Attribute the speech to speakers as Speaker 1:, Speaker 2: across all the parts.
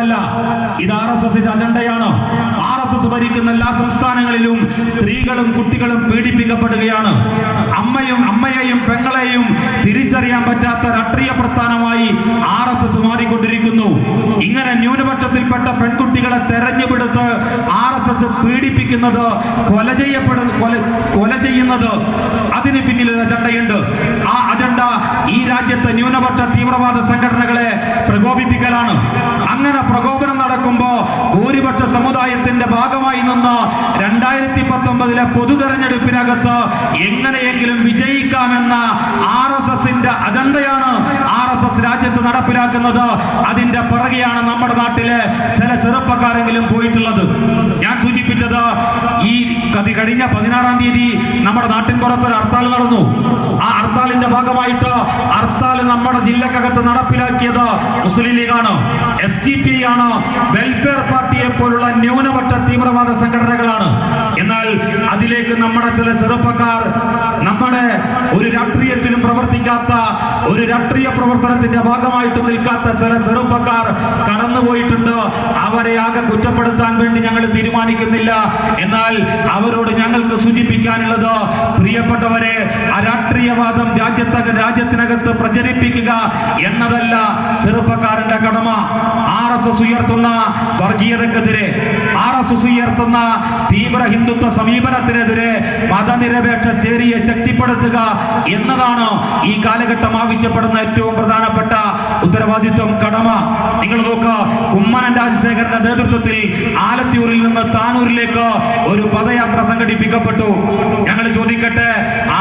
Speaker 1: സംഭവമല്ല, ഇത് RSSന്റെ അജണ്ടയാണ്. RSS ഭരിക്കുന്ന എല്ലാ സംസ്ഥാനങ്ങളിലും സ്ത്രീകളും കുട്ടികളും പീഡിപ്പിക്കപ്പെടുകയാണ്. അമ്മയെയും പെങ്ങളെയും തിരിച്ചറിയാൻ പറ്റാത്ത രാഷ്ട്രീയ പ്രസ്ഥാനമായി RSS മാറിക്കൊണ്ടിരിക്കുന്നു. ഇങ്ങനെ ന്യൂനപക്ഷത്തിൽപ്പെട്ട പെൺകുട്ടികളെ തെരഞ്ഞെടുത്ത് RSS പീഡിപ്പിക്കുന്നത്, കൊല ചെയ്യുന്നത്, അതിന് പിന്നിൽ ഒരു അജണ്ടയുണ്ട്. ആ അജണ്ട ഈ രാജ്യത്തെ ന്യൂനപക്ഷ തീവ്രവാദ സംഘടനകളെ പ്രകോപിപ്പിക്കലാണ്. അങ്ങനെ പ്രകോപനം നടക്കുമ്പോ ഭൂരിപക്ഷ സമുദായത്തിന്റെ ഭാഗമായി നിന്ന് 2019 പൊതു തെരഞ്ഞെടുപ്പിനകത്ത് എങ്ങനെയെങ്കിലും വിജയിക്കാമെന്ന RSSന്റെ അജണ്ടയാണ് RSS രാജ്യത്ത് നടപ്പിലാക്കുന്നത്. അതിന്റെ പിറകെയാണ് നമ്മുടെ നാട്ടിലെ ചില ചെറുപ്പക്കാരെങ്കിലും പോയിട്ടുള്ളത്. ഞാൻ സൂചിപ്പിച്ചത്, ഈ കഴിഞ്ഞ 16-ാം തീയതി നമ്മുടെ നാട്ടിൻ പുറത്തൊരു ഹർത്താൽ നടന്നു. ആ ഹർത്താലിന്റെ ഭാഗമായിട്ട് ഹർത്താൽ നമ്മുടെ ജില്ലക്കകത്ത് നടപ്പിലാക്കിയത് മുസ്ലിം ലീഗാണ്, SDPI ആണ്, വെൽഫെയർ പാർട്ടിയെ പോലുള്ള ന്യൂനപക്ഷ തീവ്രവാദ സംഘടനകളാണ്. എന്നാൽ അതിലേക്ക് നമ്മുടെ ചില ചെറുപ്പക്കാർ, നമ്മുടെ ഒരു രാഷ്ട്രീയത്തിലും പ്രവർത്തിക്കാത്ത, ഒരു രാഷ്ട്രീയ പ്രവർത്തനത്തിന്റെ ഭാഗമായിട്ട് നിൽക്കാത്ത ചില ചെറുപ്പക്കാർ കടന്നുപോയിട്ടുണ്ട്. അവരെ ആകെ കുറ്റപ്പെടുത്താൻ വേണ്ടി ഞങ്ങൾ തീരുമാനിക്കുന്നില്ല. എന്നാൽ അവരോട് ഞങ്ങൾക്ക് സൂചിപ്പിക്കാനുള്ളത്, പ്രിയപ്പെട്ടവരെ, രാഷ്ട്രീയവാദം രാജ്യത്തിനകത്ത് പ്രചരിപ്പിക്കുക എന്നതല്ല ചെറുപ്പക്കാരന്റെ കടമ. RSS ഉയർത്തുന്ന വർഗീയതക്കെതിരെ, RSS ഉയർത്തുന്ന തീവ്ര ഹിന്ദുത്വ സമീപനത്തിനെതിരെ മതനിരപേക്ഷ ചേരിയെ ശക്തിപ്പെടുത്തുക എന്നതാണ് ഈ കാലഘട്ടം ആവശ്യപ്പെടുന്ന ഏറ്റവും പ്രധാനപ്പെട്ട ഉത്തരവാദിത്വം, കടമ. നിങ്ങൾ നോക്കുക, കുമ്മനം രാജശേഖരന്റെ നേതൃത്വത്തിൽ ആലത്തൂരിൽ നിന്ന് താനൂരിലേക്ക് ഒരു പദയാത്ര സംഘടിപ്പിക്കപ്പെട്ടു. ഞങ്ങൾ ചോദിക്കട്ടെ,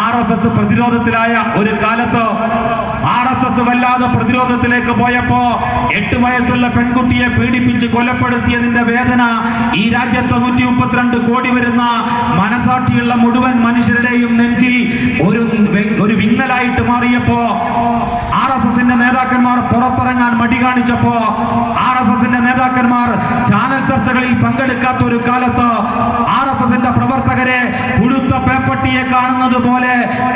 Speaker 1: RSS പ്രതിരോധത്തിലായ ഒരു കാലത്ത് RSS വല്ലാതെ പ്രതിരോധത്തിലേക്ക് പോയപ്പോ 8 വയസ്സുള്ള പെൺകുട്ടിയെ പീഡിപ്പിച്ച് കൊലപ്പെടുത്തിയതിന്റെ വേദന ഈ രാജ്യത്ത് 132 കോടി വരുന്ന മനസാക്ഷിയുള്ള മുഴുവൻ മനുഷ്യരുടെയും നെഞ്ചിൽ ഒരു വിങ്ങലായിട്ട് മാറിയപ്പോ, RSSന്റെ നേതാക്കന്മാർ പുറത്തിറങ്ങാൻ മടി കാണിച്ചപ്പോ, RSSന്റെ നേതാക്കന്മാർ ചാനൽ ചർച്ചകളിൽ പങ്കെടുക്കാത്ത ഒരു കാലത്ത് RSSന്റെ പ്രവർത്തകരെ പുഴുത്ത പേപ്പട്ടിയെ കാണുന്നത് പോലെ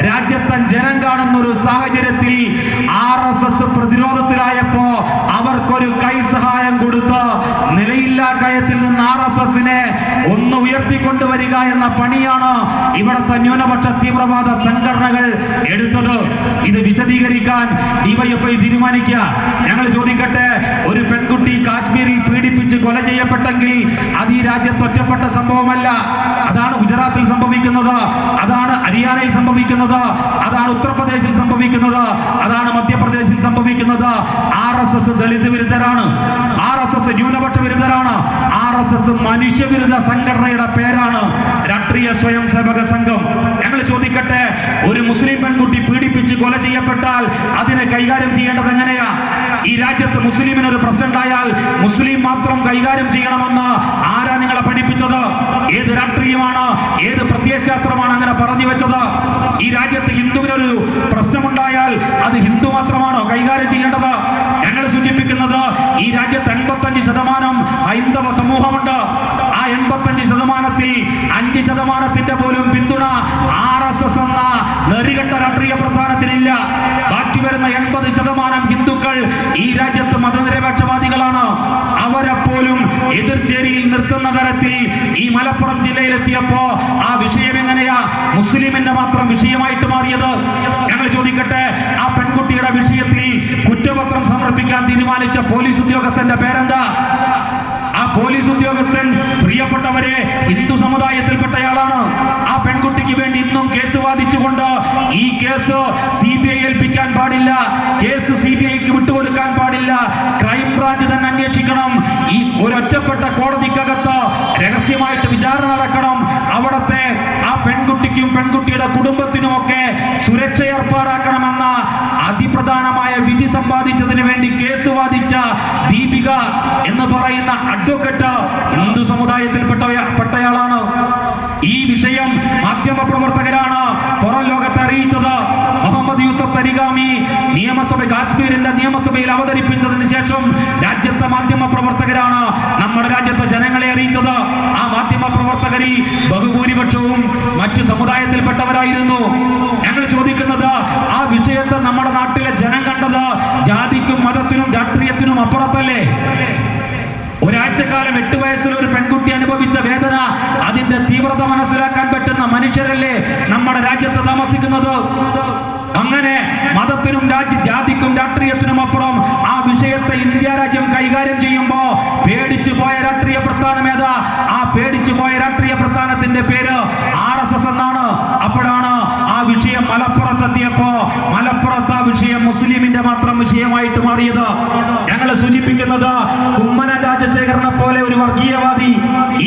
Speaker 1: രാജ്യത്തെ ജനം കാണുന്ന ഒരു സാഹചര്യത്തിൽ RSS പ്രതിരോധത്തിലായപ്പോ അവർക്കൊരു കൈസഹായം കൊടുത്ത് നിലയില്ലാ കയത്തിൽ നിന്ന് RSSനെ ഒന്ന് ഉയർത്തിക്കൊണ്ടുവരിക എന്ന പണിയാണ് ഇവിടുത്തെ ന്യൂനപക്ഷ തീവ്രവാദ സംഘടനകൾ എടുത്തത്. ഇത് വിശദീകരിക്കാൻ DYFI തീരുമാനിക്കുക. ഞങ്ങൾ ചോദിക്കട്ടെ, ഒരു പെൺകുട്ടി കാശ്മീരിൽ പീഡിപ്പിച്ച് കൊല ചെയ്യപ്പെട്ടെങ്കിൽ അത് ഈ രാജ്യത്ത് ഒറ്റപ്പെട്ട സംഭവമല്ല. അതാണ് ഗുജറാത്തിൽ സംഭവിക്കുന്നത്, അതാണ് ഹരിയാനയിൽ സംഭവിക്കുന്നത്, അതാണ് ഉത്തർപ്രദേശിൽ സംഭവിക്കുന്നത്, അതാണ് മധ്യപ്രദേശിൽ സംഭവിക്കുന്നത്. RSS ദളിത് വിരുദ്ധരാണ്, RSS ന്യൂനപക്ഷ വിരുദ്ധരാണ്, RSS മനുഷ്യവിരുദ്ധ സംഘടനയുടെ പേരാണ് രാഷ്ട്രീയ സ്വയം സേവക സംഘം. ഞങ്ങൾ ചോദിക്കട്ടെ, ഒരു മുസ്ലിം പെൺകുട്ടി പീഡിപ്പിച്ച് കൊല ചെയ്യപ്പെട്ടാൽ അതിനെ കൈകാര്യം ചെയ്യേണ്ടത് എങ്ങനെയാ? ഈ രാജ്യത്ത് മുസ്ലിമിനൊരു പ്രശ്നം ഉണ്ടായാൽ മുസ്ലിം മാത്രം കൈകാര്യം ചെയ്യണമെന്ന് ആരാ നിങ്ങളെ പഠിപ്പിച്ചത്? ഏത് രാഷ്ട്രീയമാണ്, ഏത് പ്രത്യയശാസ്ത്രമാണ് അങ്ങനെ പറഞ്ഞു വെച്ചത്? ഈ രാജ്യത്ത് ഹിന്ദുവിനൊരു പ്രശ്നമുണ്ടായാൽ അത് ഹിന്ദു മാത്രമാണോ കൈകാര്യം ചെയ്യേണ്ടത്? ഞങ്ങൾ സൂചിപ്പിക്കുന്നത്, ഈ രാജ്യത്ത് 85% ഹൈന്ദവ സമൂഹമുണ്ട്. ആ 85%-ൽ 5% പോലും പിന്തുണ RSS എന്ന നെറികെട്ട രാഷ്ട്രീയ പ്രസ്ഥാനത്തിനില്ല. ബാക്കി വരുന്ന 80% ഹിന്ദുക്കൾ ഈ രാജ്യത്ത് മതനിരപേക്ഷവാദികളാണ്. അവരെപ്പോലും എതിർചേരിയിൽ നിർത്തുന്ന തരത്തിൽ ഈ മലപ്പുറം ജില്ലയിലെത്തിയപ്പോ ആ വിഷയം എങ്ങനെയാ മുസ്ലിമിന്റെ മാത്രം വിഷയമായിട്ട് മാറിയത്? ഞങ്ങൾ ചോദിക്കട്ടെ, ആ പെൺകുട്ടിയുടെ വിഷയത്തിൽ കുറ്റപത്രം സമർപ്പിക്കാൻ തീരുമാനിച്ച പോലീസ് ഉദ്യോഗസ്ഥന്റെ പേരെന്താ? ആ പോലീസ് ഉദ്യോഗസ്ഥൻ, പ്രിയപ്പെട്ടവരെ, ഹിന്ദു സമുദായത്തിൽപ്പെട്ടയാളാണ്. ആ പെൺകുട്ടിക്ക് വേണ്ടി ഇന്നും കേസ് വാദിച്ചുകൊണ്ട് ഈ കേസ് CBI ഏൽപ്പിക്കാൻ പാടില്ല, കേസ് CBIക്ക് വിട്ടുകൊടുക്കാൻ പാടില്ല, ക്രൈംബ്രാഞ്ച് തന്നെ അന്വേഷിക്കണം. ഈ ഒരൊറ്റപ്പെട്ട കോടതിക്കകത്ത് രഹസ്യമായിട്ട് വിചാരണ നടക്കണം. അവിടത്തെ ആ പെൺകുട്ടിക്കും പെൺകുട്ടിയുടെ കുടുംബത്തിനുമൊക്കെ സുരക്ഷ ഏർപ്പാടാക്കണമെന്ന അതിപ്രധാനമായ വിധി സമ്പാദിച്ചതിന് വേണ്ടി കേസ് വാദിച്ച ദീപിക എന്ന് പറയുന്ന അഡ്വക്കറ്റ് ഹിന്ദു സമുദായത്തിൽപ്പെട്ടയാളാണ്. ഈ വിഷയം മാധ്യമ പ്രവർത്തകരാണ് പുറം ലോകത്തെ അറിയിച്ചത്. മുഹമ്മദ് യൂസഫ് തരിഗാമി കാശ്മീരിന്റെ നിയമസഭയിൽ അവതരിപ്പിച്ചതിന് ശേഷം രാജ്യത്തെ മാധ്യമ പ്രവർത്തകരാണ് നമ്മുടെ രാജ്യത്തെ ജനങ്ങളെ അറിയിച്ചത്. ആ മാധ്യമ പ്രവർത്തകരിൽ ബഹുഭൂരിപക്ഷവും മറ്റു സമുദായത്തിൽപ്പെട്ടവരായിരുന്നു. ഞങ്ങൾ ചോദിക്കുന്നത്, ആ വിഷയത്തെ നമ്മുടെ നാട്ടിലെ ജനം കണ്ടത് ജാതിക്കും മതത്തിനും രാഷ്ട്രീയത്തിനും അപ്പുറത്തല്ലേ? കേവലം 8 വയസ്സിൽ ഒരു പെൺകുട്ടി അനുഭവിച്ച വേദന, അതിന്റെ തീവ്രത മനസ്സിലാക്കാൻ പറ്റുന്ന മനുഷ്യരല്ലേ നമ്മുടെ രാജ്യത്ത് താമസിക്കുന്നത്? അങ്ങനെ മതത്തിനും ജാതിക്കും രാഷ്ട്രീയത്തിനും അപ്പുറം ആ വിഷയത്തെ ഇന്ത്യ രാജ്യം കൈകാര്യം ചെയ്യുമ്പോ പേടിച്ചു പോയ രാഷ്ട്രീയ പ്രസ്ഥാനം ഏതാ? ആ പേടിച്ചു പോയ രാഷ്ട്രീയ പ്രസ്ഥാനത്തിന്റെ പേര് RSS എന്നാണ്. അപ്പോഴാണ് ആ വിഷയം മലപ്പുറത്തെത്തിയപ്പോ മലപ്പുറത്ത് ആ വിഷയം മുസ്ലിമിന്റെ മാത്രം വിഷയമായിട്ട് മാറിയത്. ഞങ്ങൾ സൂചിപ്പിക്കുന്നത്, കുമ്മനം രാജശേഖരനെ പോലെ ഒരു വർഗീയവാദി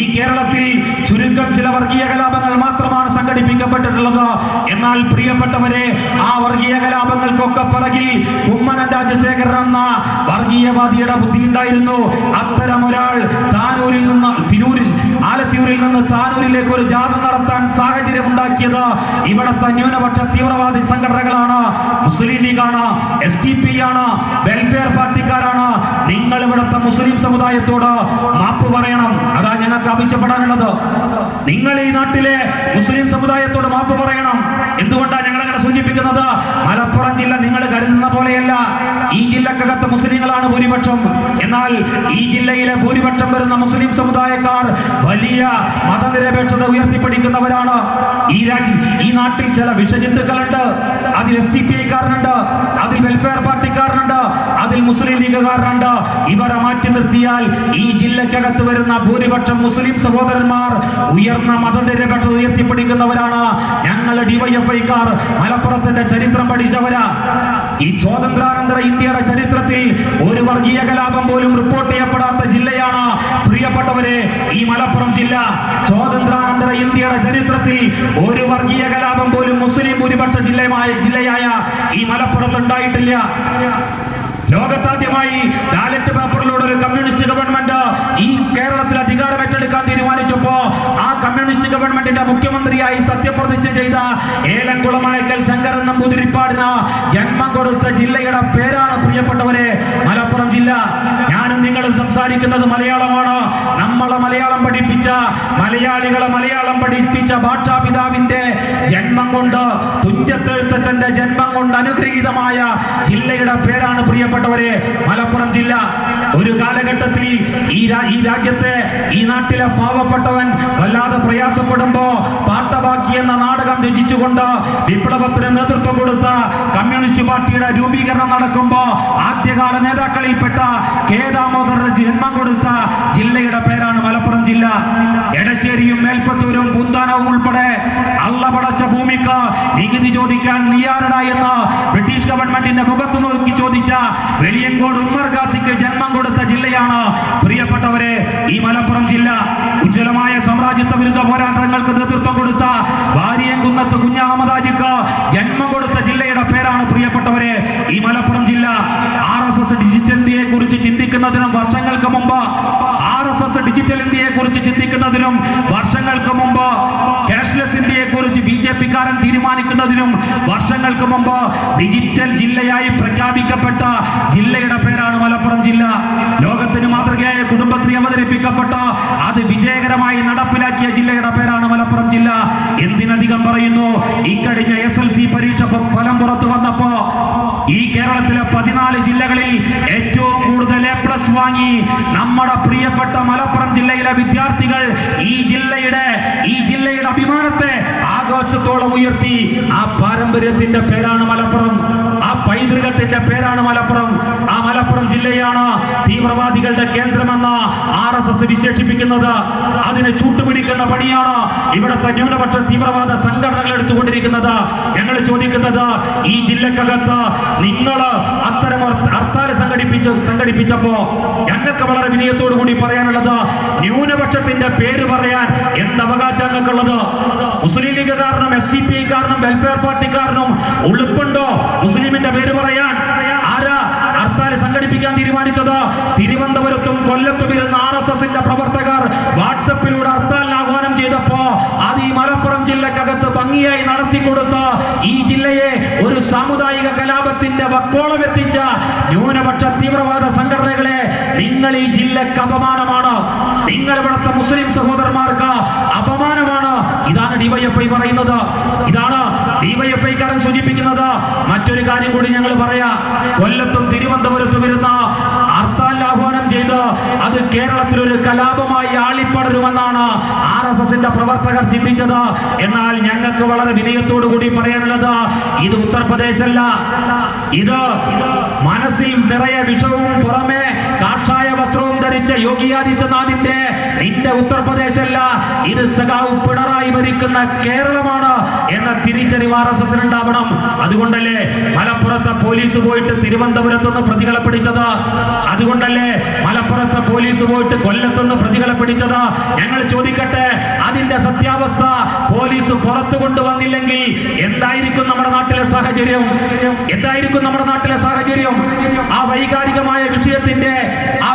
Speaker 1: ഈ കേരളത്തിൽ ചുരുക്കം ചില വർഗീയ കലാപങ്ങൾ മാത്രമാണ് സംഘടിപ്പിക്കപ്പെട്ടിട്ടുള്ളത്. എന്നാൽ പ്രിയപ്പെട്ടവരെ, ആ വർഗീയ കലാപങ്ങൾക്കൊക്കെ പിറകിൽ കുമ്മനം രാജശേഖരൻ എന്ന വർഗീയവാദിയുടെ ബുദ്ധി ഉണ്ടായിരുന്നു. അത്തരം ഒരാൾ താനൂരിൽ നിന്ന് ആലത്തൂരിൽ നിന്ന് താനൂരിലേക്ക് ഒരു ജാഥ നടത്താൻ സാഹചര്യം ഉണ്ടാക്കിയത് ഇവിടത്തെ ന്യൂനപക്ഷ തീവ്രവാദി സംഘടനകളാണ്. മുസ്ലിം ലീഗാണ്, SDP ആണ്, വെൽഫെയർ പാർട്ടിക്കാരാണ്. നിങ്ങൾ ഇവിടുത്തെ മുസ്ലിം സമുദായത്തോട് മാപ്പ് പറയണം. അതാ ഞങ്ങൾക്ക് ആവശ്യപ്പെടാനുള്ളത്. നിങ്ങൾ ഈ നാട്ടിലെ മുസ്ലിം സമുദായത്തോട് മാപ്പ് പറയണം. എന്തുകൊണ്ടാണ് ഞങ്ങൾ അങ്ങനെ സൂചിപ്പിക്കുന്നത്? മലപ്പുറം ജില്ല നിങ്ങൾ കരുതുന്ന പോലെയല്ല. ഈ ജില്ലക്കകത്ത് മുസ്ലിങ്ങളാണ് ഭൂരിപക്ഷം. എന്നാൽ ഈ ജില്ലയിലെ ഭൂരിപക്ഷം വരുന്ന മുസ്ലിം സമുദായക്കാർ വലിയ മതനിരപേക്ഷത ഉയർത്തിപ്പിടിക്കുന്നവരാണ്. ഈ നാട്ടിൽ ചില വിഷജന്തുക്കളുണ്ട്. അതിൽ SCPI-കാരനുണ്ട്, അതിൽ വെൽഫെയർ പാർട്ടിക്കാരനുണ്ട്, അതിൽ മുസ്ലിം ലീഗുകാരനുണ്ട്. ഇവരെ മാറ്റി നിർത്തിയാൽ ഈ ജില്ലക്കകത്ത് വരുന്ന ഭൂരിപക്ഷം മുസ്ലിം സഹോദരന്മാർ ഉയർന്ന മതനിരപേക്ഷത ഉയർത്തിപ്പിടിക്കുന്നവരാണ്. ഞങ്ങൾ DYFI-ക്കാർ മലപ്പുറത്തിന്റെ ചരിത്രം പഠിച്ചവരാ. ഈ സ്വാതന്ത്ര്യാനന്തര ഇന്ത്യയുടെ ചരിത്രത്തിൽ ഒരു വർഗീയ കലാപം പോലും റിപ്പോർട്ട് ചെയ്യപ്പെടാത്ത ജില്ലയാണ് പ്രിയപ്പെട്ടവരെ ഈ മലപ്പുറം ജില്ല. സ്വാതന്ത്ര്യാനന്തര ഇന്ത്യയുടെ ചരിത്രത്തിൽ ഒരു വർഗീയ കലാപം പോലും മുസ്ലിം ഭൂരിപക്ഷ ജില്ലയായ ഈ മലപ്പുറത്ത് ഉണ്ടായിട്ടില്ല. ലോകത്താദ്യമായി ബാലറ്റ് പേപ്പറിലൂടെ ഒരു കമ്മ്യൂണിസ്റ്റ് ഗവൺമെന്റ് ഈ കേരളത്തിൽ അധികാരം ഏറ്റെടുക്കാൻ തീരുമാനിച്ചപ്പോ ആ കമ്മ്യൂണിസ്റ്റ് ഗവൺമെന്റിന്റെ മുഖ്യമന്ത്രിയായി സത്യപ്രതിജ്ഞ ചെയ്ത ഏലംകുളം അനക്കൽ ശങ്കരൻ നമ്പൂതിരിപ്പാടിന് ജന്മം കൊടുത്ത ജില്ലയുടെ പേരാണ് പ്രിയപ്പെട്ടവരെ മലപ്പുറം ജില്ല. ഞാനും നിങ്ങളും സംസാരിക്കുന്നത് മലയാളമാണ്. നമ്മളെ മലയാളം പഠിപ്പിച്ച മലയാളികളെ മലയാളം പഠിപ്പിച്ച ഭാഷാപിതാവിന്റെ ജന്മം കൊണ്ട്, തുഞ്ചത്തെഴുത്തച്ഛന്റെ ജന്മം കൊണ്ട് അനുഗ്രഹീതമായ ജില്ലയുടെ പേരാണ് പ്രിയപ്പെട്ടവരെ മലപ്പുറം ജില്ല. ഒരു കാലഘട്ടത്തിൽ ഈ രാജ്യത്തെ ഈ നാട്ടിലെ പാവപ്പെട്ടവൻ വല്ലാതെ പ്രയാസപ്പെടുമ്പോ പാട്ടബാക്കി എന്ന നാടകം രചിച്ചുകൊണ്ട് വിപ്ലവത്തിന് നേതൃത്വം കൊടുത്ത കമ്മ്യൂണിസ്റ്റ് പാർട്ടിയുടെ രൂപീകരണം നടക്കുമ്പോ ആദ്യകാല നേതാക്കളിൽപ്പെട്ട K. ദാമോദരന് ജന്മം കൊടുത്ത ജില്ലയുടെ പേരാണ് മലപ്പുറം ജില്ല. എടശ്ശേരിയും മേൽപ്പത്തൂരും പൂന്താനവും ഉൾപ്പെടെ അള്ള പടച്ച ഭൂമിക്ക് നികുതി ചോദിക്കാൻ നീയാരടാ എന്ന് ബ്രിട്ടീഷ് ഗവൺമെന്റിന്റെ മുഖത്ത് നോക്കി ചോദിച്ച വെളിയങ്കോട് ഉമ്മർ ഖാസിക്ക് ജന്മം കൊടുത്ത ജില്ലയാണ് പ്രിയപ്പെട്ടവരെ ഈ മലപ്പുറം ജില്ല. ഉജ്ജ്വലമായ സാമ്രാജ്യത്വ വിരുദ്ധ പോരാട്ടങ്ങൾക്ക് നേതൃത്വം കൊടുത്ത വാരിയംകുന്നത്ത് കുഞ്ഞഹമ്മദാജിക്ക് ജന്മം കൊടുത്ത ജില്ലയുടെ പേരാണ് പ്രിയപ്പെട്ടവരെ ഈ മലപ്പുറം ജില്ല. RSS ഡിജിറ്റൽ ഇന്ത്യയെ കുറിച്ച് ചിന്തിക്കുന്നതിനും വർഷങ്ങൾക്ക് മുമ്പ് ക്യാഷ്ലെസ് ഇന്ത്യയെ കുറിച്ച് BJP-കാരൻ തീരുമാനിക്കുന്നതിനും വർഷങ്ങൾക്ക് മുമ്പ് ഡിജിറ്റൽ ജില്ലയായി പ്രഖ്യാപിക്കപ്പെട്ട ജില്ലയുടെ പേരാണ് മലപ്പുറം ജില്ല. ലോകത്തിന് മാതൃകയായ കുടുംബശ്രീ അവതരിപ്പിക്കപ്പെട്ട അത് വിജയകരമായി നടപ്പിലാക്കിയ ജില്ലയുടെ പേരാണ് മലപ്പുറം ജില്ല. എന്തിനധികം പറയുന്നു, ഇക്കഴിഞ്ഞ SLC പരീക്ഷ ഫലം പുറത്തു വന്നപ്പോ ഈ കേരളത്തിലെ 14 ജില്ലകളിൽ ഏറ്റവും കൂടുതൽ A+ വാങ്ങി നമ്മുടെ പ്രിയപ്പെട്ട മലപ്പുറം ജില്ലയിലെ വിദ്യാർത്ഥികൾ ഈ ജില്ലയുടെ അഭിമാനത്തെ ആഘോഷത്തോളം ഉയർത്തി. ആ പാരമ്പര്യത്തിന്റെ പേരാണ് മലപ്പുറം, ആ പൈതൃകത്തിന്റെ പേരാണ് മലപ്പുറം. ആ മലപ്പുറം ജില്ലയാണ് തീവ്രവാദികളുടെ കേന്ദ്രമെന്ന് RSS വിശേഷിപ്പിക്കുന്നത്. അതിന് ചൂട്ടുപിടിക്കുന്ന പണിയാണ് ഇവിടുത്തെ ന്യൂനപക്ഷ തീവ്രവാദ സംഘടനകൾ എടുത്തുകൊണ്ടിരിക്കുന്നത്. ഞങ്ങൾ ചോദിക്കുന്നത്, ഈ ജില്ലക്കകത്ത് നിങ്ങൾ അത്തരം ഹർത്താൽ സംഘടിപ്പിച്ചപ്പോ ഞങ്ങൾക്ക് വളരെ വിനയത്തോടു കൂടി പറയാനുള്ളത്, ന്യൂനപക്ഷത്തിന്റെ പേര് പറയാൻ എന്ത് അവകാശം ഞങ്ങൾക്കുള്ളത്? മുസ്ലിം ലീഗുകാരനും SDPI-കാരനും വെൽഫെയർ പാർട്ടിക്കാരനും ഉളുപ്പുണ്ടോ മുസ്ലിമിന്റെ പേര് പറയാൻ? ആരാ ഹർത്താൽ സംഘടിപ്പിക്കാൻ തീരുമാനിച്ചത്? തിരുവനന്തപുരത്തും കൊല്ലത്തും ഇരുന്ന RSS-ന്റെ പ്രവർത്തകർ വാട്സപ്പിലൂടെ ഹർത്താലിന് ആഹ്വാനം ചെയ്തപ്പോ അത് ഈ മലപ്പുറം ജില്ലക്കകത്ത് ഭംഗിയായി നടത്തിക്കൊടുത്ത് ഈ ജില്ലയെ ഒരു സാമുദായിക കലാപത്തിന്റെ വക്കോളം എത്തിച്ച ന്യൂനപക്ഷ തീവ്രവാദ സംഘടനകളെ നിങ്ങൾ ഈ ജില്ലക്ക് അപമാനമാണ്. നിങ്ങൾ ഇവിടുത്തെ മുസ്ലിം സഹോദരന്മാർക്ക് അപമാനമാണ്. ഇതാണ് DYFI പറയുന്നത്, ഇതാണ് DYFI-കാരൻ സൂചിപ്പിക്കുന്നത്. മറ്റൊരു കാര്യം കൂടി ഞങ്ങൾ പറയാം. കൊല്ലത്തും തിരുവനന്തപുരത്തും വരുന്ന ഹർത്താലിൽ ആഹ്വാനം ചെയ്ത് അത് കേരളത്തിൽ ഒരു കലാപമായി ആളിപ്പടരുമെന്നാണ് RSSന്റെ പ്രവർത്തകർ ചിന്തിച്ചത്. എന്നാൽ ഞങ്ങൾക്ക് വളരെ വിനയത്തോടു കൂടി പറയാനുള്ളത്, ഇത് ഉത്തർപ്രദേശല്ല, ഇത് മനസ്സിൽ നിറയെ വിഷവും പുറമെ കാഷായ വസ്ത്രവും ധരിച്ച യോഗി ആദിത്യനാഥിന്റെ നിന്റെ ഉത്തർപ്രദേശല്ല, ഇത് സഖാവ് പിണറായി ഭരിക്കുന്ന കേരളമാണ് എന്ന തിരിച്ചറിവ് RSSന് ഉണ്ടാവണം. അതുകൊണ്ടല്ലേ മലപ്പുറത്തെ പോലീസ് പോയിട്ട് തിരുവനന്തപുരത്തുനിന്ന് പ്രതികളെ പിടിച്ചത്? അതുകൊണ്ടല്ലേ മലപ്പുറത്തെ പോലീസ് പോയിട്ട് കൊല്ലത്തുനിന്ന് പ്രതികളെ പിടിച്ചത്? ഞങ്ങൾ ചോദിക്കട്ടെ, അതിന്റെ സത്യാവസ്ഥ പോലീസ് പുറത്തു കൊണ്ടുവന്നില്ലെങ്കിൽ എന്തായിരിക്കും നമ്മുടെ നാട്ടിലെ സാഹചര്യം? എന്തായിരിക്കും നമ്മുടെ നാട്ടിലെ സാഹചര്യം? ആ വൈകാരികമായ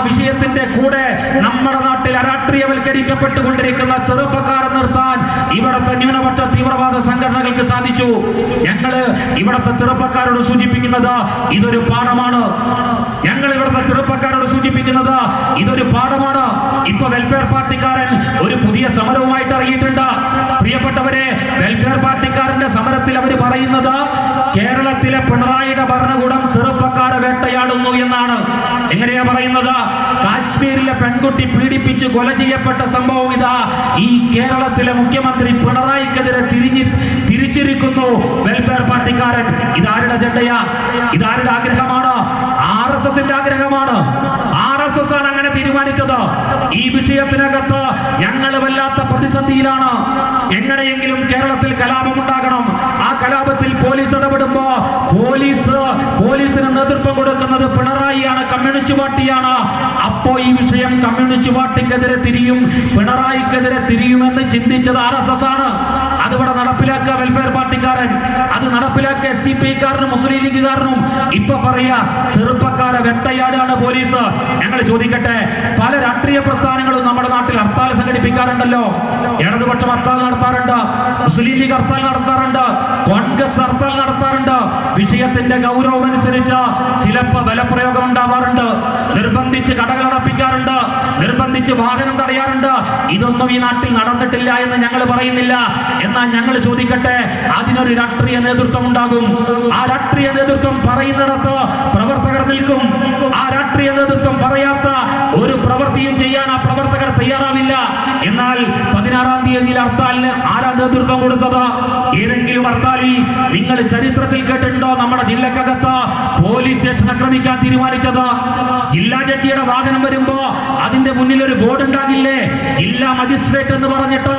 Speaker 1: വിഷയത്തിന്റെ കൂടെ നമ്മുടെ നാട്ടിൽ അരാഷ്ട്രീയവൽക്കരിക്കപ്പെട്ടുകൊണ്ടിരിക്കുന്ന ചെറുപ്പക്കാരെ നിർത്താൻ ഇവിടുത്തെ ന്യൂനപക്ഷ തീവ്രവാദ സംഘടനകൾക്ക് സാധിച്ചു. ഞങ്ങള് ഇവിടുത്തെ ചെറുപ്പക്കാരോട് സൂചിപ്പിക്കുന്നത് ഇതൊരു പാഠമാണ്. ഞങ്ങൾ ഇവിടുത്തെ ചെറുപ്പക്കാരോട് സൂചിപ്പിക്കുന്നത് ഇതൊരു പാഠമാണ്. ഇപ്പൊ വെൽഫെയർ പാർട്ടിക്കാരൻ ഒരു പുതിയ സമരവുമായിട്ട് ഇറങ്ങിയിട്ടുണ്ട്. പ്രിയപ്പെട്ടവരെ, വെൽഫെയർ പാർട്ടിക്കാരന്റെ സമരത്തിൽ അവർ പറയുന്നത് കേരളത്തിലെ പിണറായിയുടെ ഭരണകൂടം ചെറുപ്പക്കാരെ വേട്ടയാടുന്നു എന്നാണ്. എങ്ങനെയാ പറയുന്നത്? കാശ്മീരിലെ പെൺകുട്ടി പീഡിപ്പിച്ച് കൊല ചെയ്യപ്പെട്ട സംഭവം ഇതാ ഈ കേരളത്തിലെ മുഖ്യമന്ത്രി പിണറായിക്കെതിരെ തിരിച്ചിരിക്കുന്നു വെൽഫെയർ പാർട്ടിക്കാരൻ. ഇതാരുടെ അജണ്ടയാ? ഇതാരുടെ ആഗ്രഹമാണ്? RSSന്റെ ആഗ്രഹമാണ്. RSS ആണ് അങ്ങനെ തീരുമാനിച്ചത്. ഈ വിഷയത്തിനകത്ത് ഞങ്ങൾ വല്ലാത്ത പ്രതിസന്ധിയിലാണ്. എങ്ങനെയെങ്കിലും കേരളത്തിൽ കലാപം ഉണ്ടാകണം. ആ കലാപത്തിൽ പോലീസ് ഇടപെടുമ്പോ പോലീസിന് നേതൃത്വം കൊടുക്കുന്നത് പിണറായിയാണ്, കമ്മ്യൂണിസ്റ്റ് പാർട്ടിയാണ്. അപ്പോ ഈ വിഷയം കമ്മ്യൂണിസ്റ്റ് പാർട്ടിക്കെതിരെ തിരിയും, പിണറായിക്കെതിരെ തിരിയുമെന്ന് ചിന്തിച്ചത് RSS ആണ്. അതിവിടെ നടപ്പിലാക്കുക വെൽഫെയർ പാർട്ടിക്കാരൻ, അത് നടപ്പിലാക്കുക SCPക്കാരനും മുസ്ലിം ലീഗുകാരനും. ഇപ്പൊ പറയാ ചെറുപ്പക്കാരെ വെട്ടയാടാണ് പോലീസ്. ഞങ്ങൾ ചോദിക്കട്ടെ, പല രാഷ്ട്രീയ പ്രസ്ഥാനങ്ങളും നമ്മുടെ നാട്ടിൽ ഹർത്താൽ സംഘടിപ്പിക്കാറുണ്ടല്ലോ. ഇടതുപക്ഷം ഹർത്താൽ നടത്താറുണ്ട്, മുസ്ലിം ലീഗ് ഹർത്താൽ നടത്താറുണ്ട്, കോൺഗ്രസ് ഹർത്താൽ നടത്താറുണ്ട്. വിഷയത്തിന്റെ ഗൗരവം അനുസരിച്ച് ചിലപ്പോ ബലപ്രയോഗം ഉണ്ടാവാറുണ്ട്, നിർബന്ധിച്ച് കടകൾ അടപ്പിക്കാറുണ്ട്, നിർബന്ധിച്ച് വാഹനം തടയാറുണ്ട്. ഇതൊന്നും ഈ നാട്ടിൽ നടന്നിട്ടില്ല എന്ന് ഞങ്ങൾ പറയുന്നില്ല. എന്നാൽ ഞങ്ങൾ ചോദിക്കട്ടെ, അതിനൊരു രാഷ്ട്രീയ നേതൃത്വം ഉണ്ടാകും. ആ രാഷ്ട്രീയ നേതൃത്വം പറയുന്നിടത്ത് പ്രവർത്തകർ നിൽക്കും. ആ രാഷ്ട്രീയ നേതൃത്വം പറയാത്ത ഒരു പ്രവൃത്തിയും ചെയ്യാൻ ആ പ്രവർത്തകർ തയ്യാറാവില്ല. എന്നാൽ 16-ാം തീയതിയിൽ ഹർത്താലിന് ആരാ നേതൃത്വം കൊടുത്തത്? ഏതെങ്കിലും ഹർത്താലിൽ നിങ്ങൾ ചരിത്രത്തിൽ കേട്ടിട്ടുണ്ടോ നമ്മുടെ ജില്ലക്കകത്ത് പോലീസ് സ്റ്റേഷൻ ആക്രമിക്കാൻ തീരുമാനിച്ചത്? ജില്ലാ ജഡ്ജിയുടെ വാഹനം വരുമ്പോ അതിന്റെ മുന്നിൽ ഒരു ബോർഡ് ഉണ്ടാകില്ലേ, ജില്ലാ മജിസ്ട്രേറ്റ് എന്ന് പറഞ്ഞിട്ട്?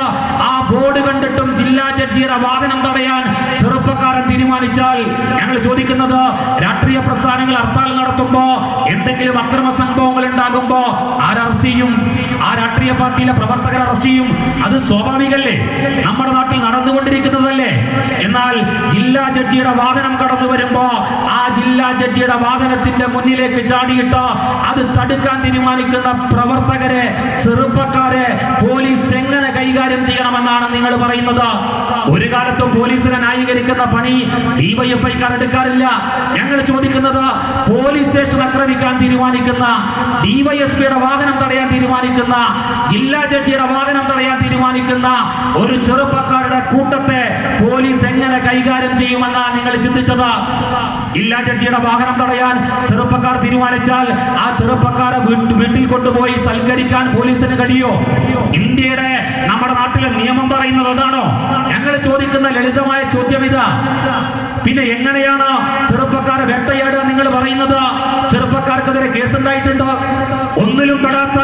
Speaker 1: ആ ബോർഡ് കണ്ടിട്ടും ജില്ലാ ജഡ്ജിയുടെ വാഹനം തടയാൻ ചെറുപ്പക്കാരൻ തീരുമാനിച്ചാൽ ഞങ്ങൾ ചോദിക്കുന്നത്, രാഷ്ട്രീയ പ്രസ്ഥാനങ്ങൾ ഹർത്താൽ നടത്തുമ്പോ എന്തെങ്കിലും അക്രമ സംഭവങ്ങൾ ഉണ്ടാകുമ്പോ ആരറസ്റ്റ് ചെയ്യും? ആ രാഷ്ട്രീയ പാർട്ടിയിലെ പ്രവർത്തകർ അറസ്റ്റ് ചെയ്യും. അത് സ്വാഭാവികല്ലേ, നമ്മുടെ നാട്ടിൽ നടന്നുകൊണ്ടിരിക്കുന്നതല്ലേ. എന്നാൽ ജില്ലാ ജഡ്ജിയുടെ വാഹനം കടന്നു വരുമ്പോ ആ ജില്ലാ ജഡ്ജിയുടെ വാഹനത്തിന്റെ മുന്നിലേക്ക് ചാടിയിട്ട് അത് തടുക്കാൻ തീരുമാനിക്കുന്ന പ്രവർത്തകരെ, ചെറുപ്പക്കാരെ പോലീസ് എങ്ങനെ കൈകാര്യം ചെയ്യണമെന്നാണ് നിങ്ങൾ പറയുന്നത്? ഒരു കാലത്തും പോലീസിനെ ന്യായീകരിക്കുന്ന പണി ഡിവൈഎഫ്ഐക്കാർ എടുക്കാറില്ല. ഞങ്ങൾ ചോദിക്കുന്നത്, പോലീസ് സ്റ്റേഷൻ ആക്രമിക്കാൻ തീരുമാനിക്കുന്ന, ഡിവൈഎസ്പിയുടെ വാഹനം തടയാൻ തീരുമാനിക്കുന്ന, ജില്ലാ ജഡ്ജിയുടെ വാഹനം തടയാൻ തീരുമാനിക്കുന്ന ഒരു ചെറുപ്പക്കാരുടെ കൂട്ടത്തെ പോലീസ് എങ്ങനെ കൈകാര്യം ചെയ്യുമെന്നാണ് നിങ്ങൾ ചിന്തിച്ചത്? ജില്ലാ ജഡ്ജിയുടെ വാഹനം തടയാൻ ചെറുപ്പക്കാർ തീരുമാനിച്ചാൽ ആ ചെറുപ്പക്കാരെ വീട്ടിൽ കൊണ്ടുപോയി സൽക്കരിക്കാൻ പോലീസിന് കഴിയോ? ഇന്ത്യയുടെ നമ്മുടെ നാട്ടിലെ നിയമം പറയുന്നത് അതാണോ? ഞങ്ങൾ ചോദിക്കുന്ന ലളിതമായ ചോദ്യം ഇതാ. പിന്നെ എങ്ങനെയാണ് ചെറുപ്പക്കാരെ വേട്ടയാടുക നിങ്ങൾ പറയുന്നത്? ചെറുപ്പക്കാർക്കെതിരെ കേസുണ്ടായിട്ടുണ്ട്. ഒന്നിലും പെടാത്ത